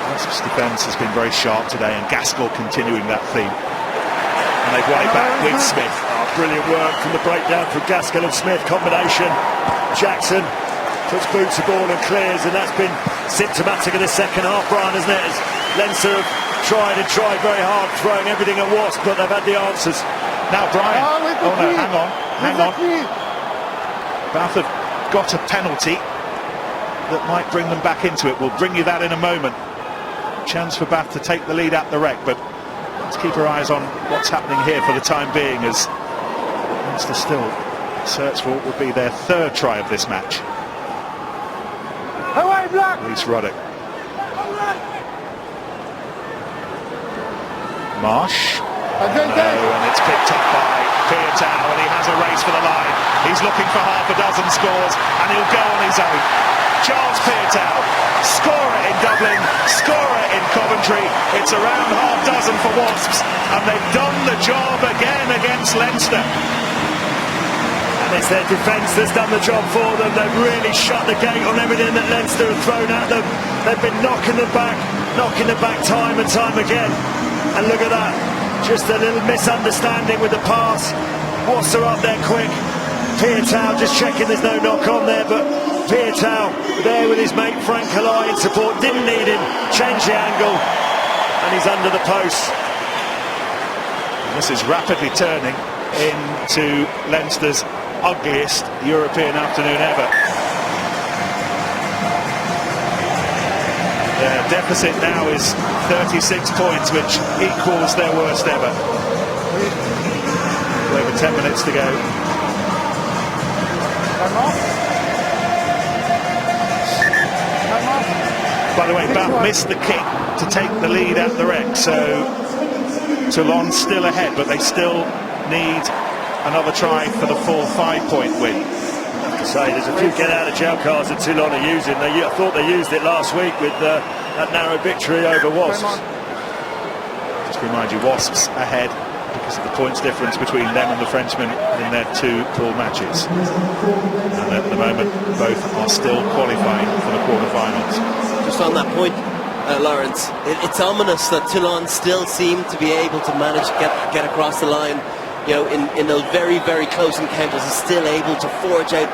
Wasps' defence has been very sharp today, and Gaskell continuing that theme. And they've won it back with Smith. Brilliant work from the breakdown from Gaskell and Smith combination. Jackson puts boots to ball and clears, and that's been symptomatic of the second half, Brian, isn't it? As Leinster have tried very hard, throwing everything at Wasps, but they've had the answers. Now Brian, oh no, hang on. Bath have got a penalty that might bring them back into it. We'll bring you that in a moment. Chance for Bath to take the lead at the rec, but let's keep our eyes on what's happening here for the time being, as Leinster still search for what would be their third try of this match. Away, Black! Reece Ruddock. Marsh. And it's picked up by Piatow, and he has a race for the line. He's looking for half a dozen scores, and he'll go on his own. Charles Piatow, scorer in Dublin, scorer in Coventry. It's around half dozen for Wasps, and they've done the job again against Leinster. And it's their defence that's done the job for them. They've really shut the gate on everything that Leinster have thrown at them. They've been knocking them back time and time again. And look at that, just a little misunderstanding with the pass. Wasps are up there quick, Pietau just checking there's no knock on there, but Pietau there with his mate Frank Halai in support, didn't need him, changed the angle, and he's under the post. This is rapidly turning into Leinster's ugliest European afternoon ever. Their deficit now is 36 points, which equals their worst ever. Over 10 minutes to go. By the way, Bath missed the kick to take the lead at the wreck, so Toulon still ahead, but they still need another try for the full 5-point win. I have to say, there's a few get-out-of-jail cards that Toulon are using. I thought they used it last week with that narrow victory over Wasps. Just to remind you, Wasps ahead because of the points difference between them and the Frenchmen in their 2 pool matches. And at the moment, both are still qualifying for the quarter-finals. Just on that point, Lawrence, it's ominous that Toulon still seem to be able to manage to get across the line. You know, in those very, very close encounters, is still able to forge out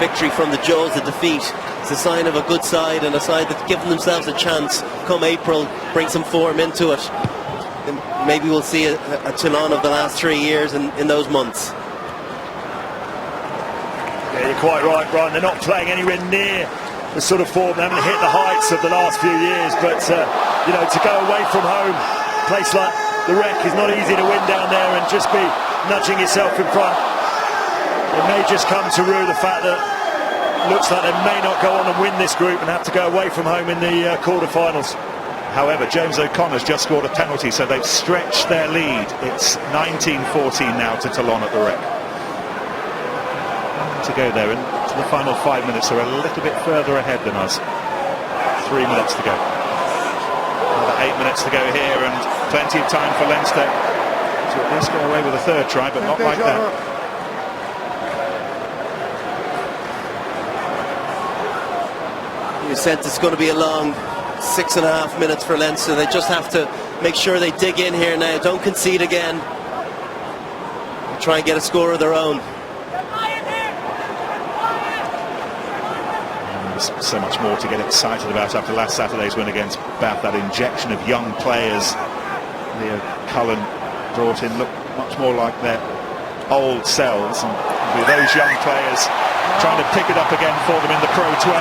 victory from the jaws of defeat. It's a sign of a good side, and a side that's given themselves a chance come April, bring some form into it. And maybe we'll see a Toulon of the last 3 years in those months. Yeah, you're quite right, Brian. They're not playing anywhere near the sort of form. They haven't hit the heights of the last few years, but you know, to go away from home, a place like the Wreck is not easy to win down there and just be nudging yourself in front. It may just come to rue the fact that it looks like they may not go on and win this group and have to go away from home in the quarter-finals. However, James O'Connor's just scored a penalty, so they've stretched their lead. It's 19-14 now to Toulon at the Wreck. To go there, and the final 5 minutes are a little bit further ahead than us. 3 minutes to go. Another 8 minutes to go here, and plenty of time for Leinster to at least go away with a 3rd try, but not like that. You sense it's going to be a long 6.5 minutes for Leinster. They just have to make sure they dig in here now. Don't concede again. Try and get a score of their own. There's so much more to get excited about after last Saturday's win against Bath. That injection of young players Leo Cullen brought in look much more like their old selves, and with those young players trying to pick it up again for them in the Pro 12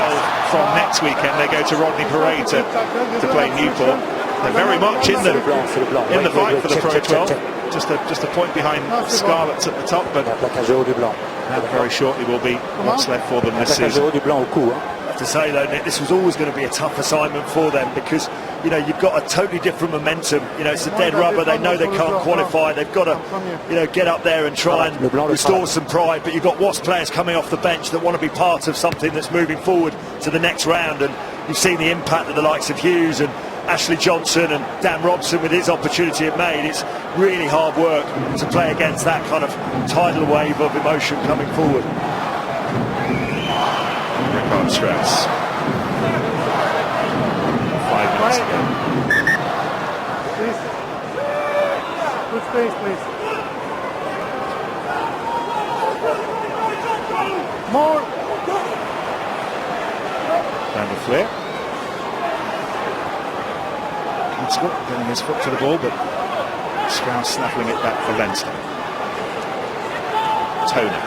from next weekend. They go to Rodney Parade to play Newport. They're very much in the fight for the Pro 12. Just a point behind Scarlets at the top, but that very shortly will be what's left for them this season. I have to say though, Nick, this was always going to be a tough assignment for them because, you know, you've got a totally different momentum. You know, it's a dead rubber. They know they can't qualify. They've got to, you know, get up there and try and restore some pride. But you've got Wasps players coming off the bench that want to be part of something that's moving forward to the next round. And you've seen the impact of the likes of Hughes and Ashley Johnson and Dan Robson with his opportunity it made. It's really hard work to play against that kind of tidal wave of emotion coming forward. Rickard Strauss. 5 minutes ago. Please. Good space, please. More. Down the flare. Getting his foot to the ball, but Strauss snaffling it back for Leinster. Tony.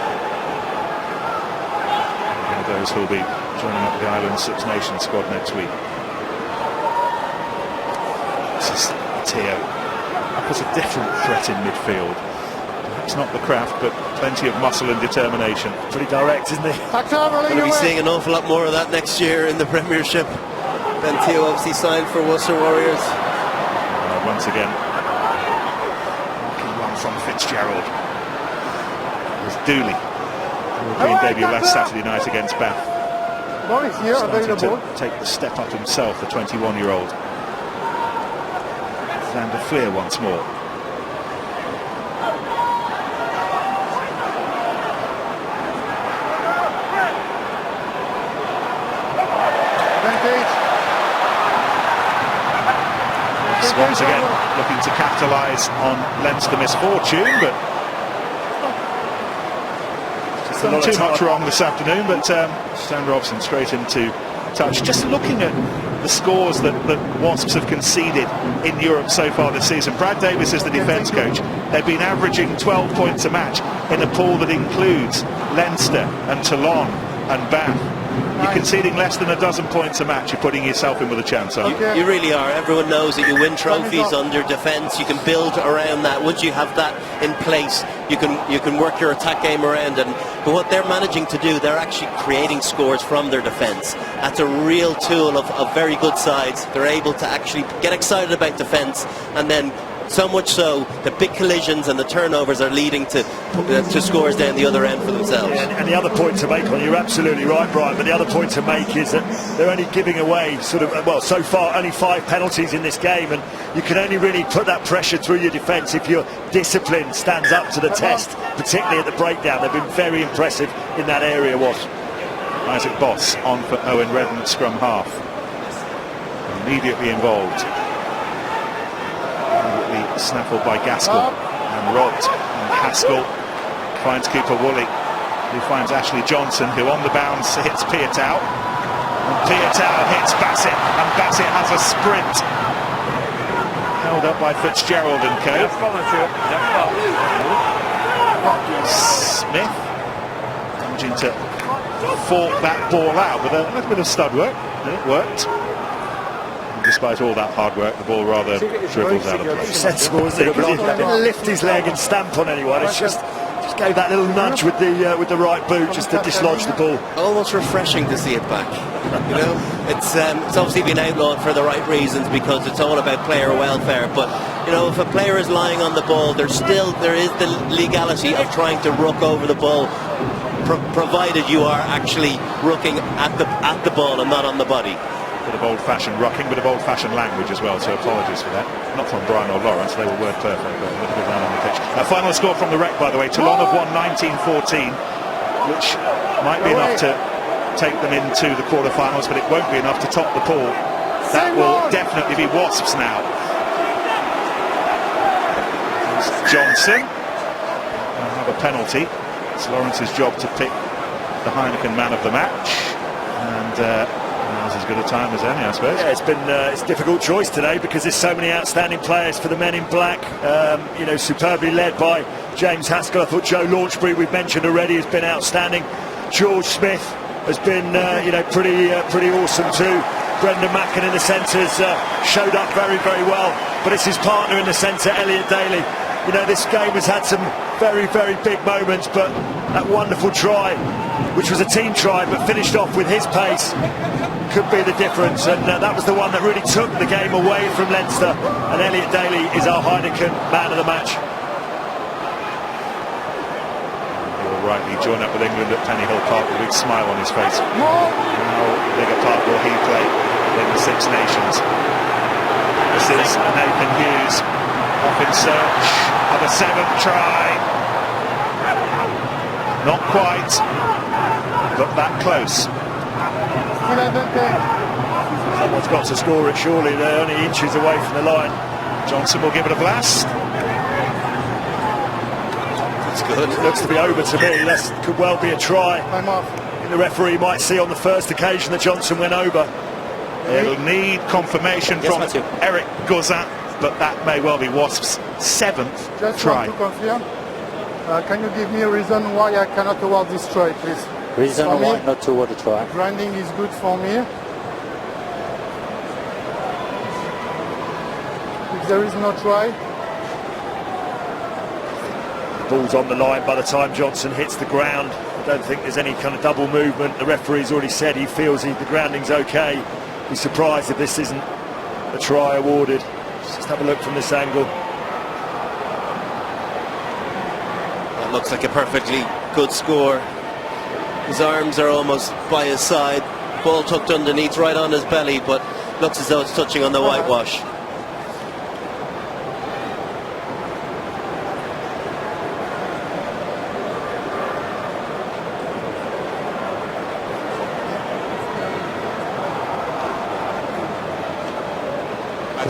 One of those who'll be joining up the Ireland Six Nations squad next week. This is Teo. Offers a different threat in midfield. Perhaps not the craft, but plenty of muscle and determination. Pretty direct, isn't he? Going to be seeing an awful lot more of that next year in the Premiership. Ben Teo obviously signed for Worcester Warriors. Once again, one from Fitzgerald. It was Dooley. European debut last Saturday night against Bath. Ball is here, Starting available. to take the step up himself, the 21-year-old. Van der Fleer once more. Once again looking to capitalise on Leinster misfortune, but just a lot Too of much time. wrong this afternoon, but Stan Robson straight into touch. Just looking at the scores that Wasps have conceded in Europe so far this season. Brad Davis is the defence coach. They've been averaging 12 points a match in a pool that includes Leinster and Toulon and Bath. You're conceding less than a dozen points a match. You're putting yourself in with a chance, aren't you? You really are. Everyone knows that you win trophies under defence. You can build around that. Once you have that in place, you can work your attack game around it. But what they're managing to do, they're actually creating scores from their defence. That's a real tool of very good sides. They're able to actually get excited about defence, and then so much so the big collisions and the turnovers are leading to scores down the other end for themselves. Yeah, and the other point to make on, you're absolutely right, Brian, but the other point to make is that they're only giving away so far only 5 penalties in this game, and you can only really put that pressure through your defence if your discipline stands up to the test, particularly at the breakdown. They've been very impressive in that area, Wasps. Isaac Boss on for Owen Redden at scrum half. Immediately involved. Snaffled by Gaskell and robbed, and Haskell finds Cooper Woolley, who finds Ashley Johnson, who on the bounce hits Piatow, and Piatow hits Bassett, and Bassett has a sprint held up by Fitzgerald and co. Smith managing to fork that ball out with a little bit of stud work, and it worked. Despite all that hard work, the ball rather dribbles out of play. Sensible, isn't it? He didn't lift his leg and stamp on anyone. It's just gave that little nudge with the right boot just to dislodge the ball. Almost refreshing to see it back. You know, it's obviously been outlawed for the right reasons because it's all about player welfare. But you know, if a player is lying on the ball, there is the legality of trying to ruck over the ball, provided you are actually rucking at the ball and not on the body. Bit of old-fashioned rucking, bit of old-fashioned language as well, so apologies for that. Not from Brian or Lawrence, they were word perfect, but a little bit down on the pitch. A final score from the rec, by the way. Toulon have won 19-14, which might be enough to take them into the quarter-finals, but it won't be enough to top the pool. That will definitely be Wasps now. Johnson will have a penalty. It's Lawrence's job to pick the Heineken man of the match, and now's as good a time as any, I suppose. Yeah, it's a difficult choice today because there's so many outstanding players for the men in black. You know, superbly led by James Haskell. I thought Joe Launchbury, we've mentioned already, has been outstanding. George Smith has been, pretty awesome too. Brendan Macken in the centres showed up very, very well. But it's his partner in the centre, Elliot Daly. You know, this game has had some very, very big moments, but that wonderful try, which was a team try, but finished off with his pace, could be the difference, and that was the one that really took the game away from Leinster, and Elliot Daly is our Heineken man of the match. He'll rightly join up with England at Pennyhill Park with a big smile on his face. How big a part will he play in the Six Nations? This is Nathan Hughes off in search of a 7th try. Not quite, but that close. Someone's got to score it, surely. They're only inches away from the line. Johnson will give it a blast. That's good. It looks to be over to me. That could well be a try. I'm off. The referee might see on the first occasion that Johnson went over. It'll need confirmation from Matthew. Eric Gozat, but that may well be Wasps' 7th Just try. want to confirm. Can you give me a reason why I cannot award this try, please? Reason For me, why not to award a try? grinding is good for me. If there is no try, Ball's on the line by the time Johnson hits the ground. I don't think there's any kind of double movement. The referee's already said he feels the grounding's okay. He's surprised if this isn't a try awarded. Just have a look from this angle. That looks like a perfectly good score. His arms are almost by his side, ball tucked underneath right on his belly, but looks as though it's touching on the whitewash.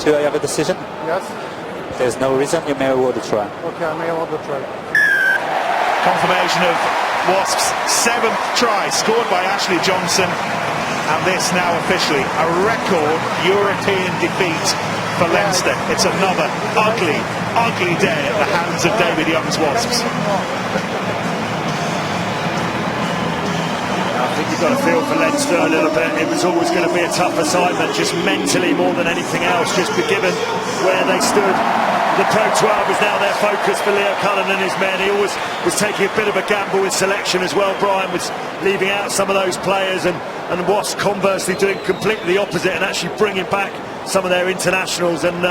Do I have a decision? yes. If there's no reason, you may award a try. Okay, I may award the try. Confirmation of Wasps' 7th try scored by Ashley Johnson, and this now officially a record European defeat for Leinster. It's another ugly, ugly day at the hands of David Young's Wasps. I think you've got to feel for Leinster a little bit. It was always going to be a tough assignment, just mentally more than anything else, just given where they stood. The Pro 12 is now their focus for Leo Cullen and his men. He always was taking a bit of a gamble with selection as well. Brian was leaving out some of those players, and Wasps conversely doing completely the opposite and actually bringing back some of their internationals, and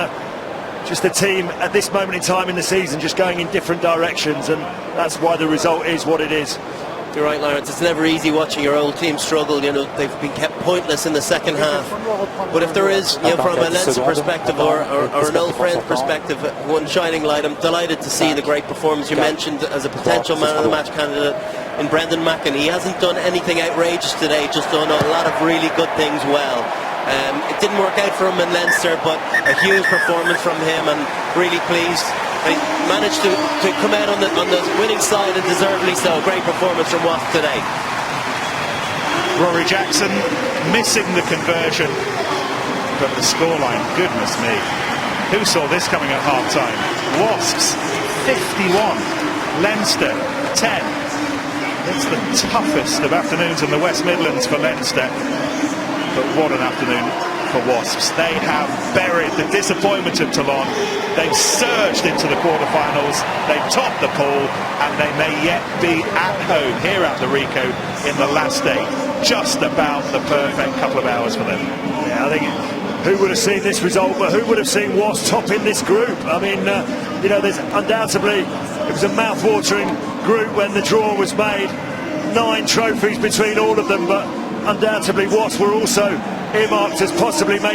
just the team at this moment in time in the season just going in different directions, and that's why the result is what it is. You're right, Lawrence. It's never easy watching your old team struggle. You know, they've been kept pointless in the second half. But if there is, you know, from a Leinster perspective or an old friend perspective, one shining light, I'm delighted to see the great performance you mentioned as a potential man of the match candidate in Brendan Mackin. He hasn't done anything outrageous today, just done a lot of really good things well. It didn't work out for him in Leinster, but a huge performance from him, and really pleased. He managed to come out on the winning side, and deservedly so. Great performance from Wasps today. Rory Jackson missing the conversion, but the scoreline, goodness me. Who saw this coming at half-time? Wasps 51, Leinster 10. It's the toughest of afternoons in the West Midlands for Leinster, but what an afternoon for Wasps. They have buried the disappointment of Toulon. They've surged into the quarterfinals. They've topped the pool, and they may yet be at home here at the Rico in the last day. Just about the perfect couple of hours for them. Yeah, I think who would have seen this result, but who would have seen Wasps topping this group? I mean, you know, there's undoubtedly, it was a mouth-watering group when the draw was made. 9 trophies between all of them, but undoubtedly Wasps were also earmarked as possibly making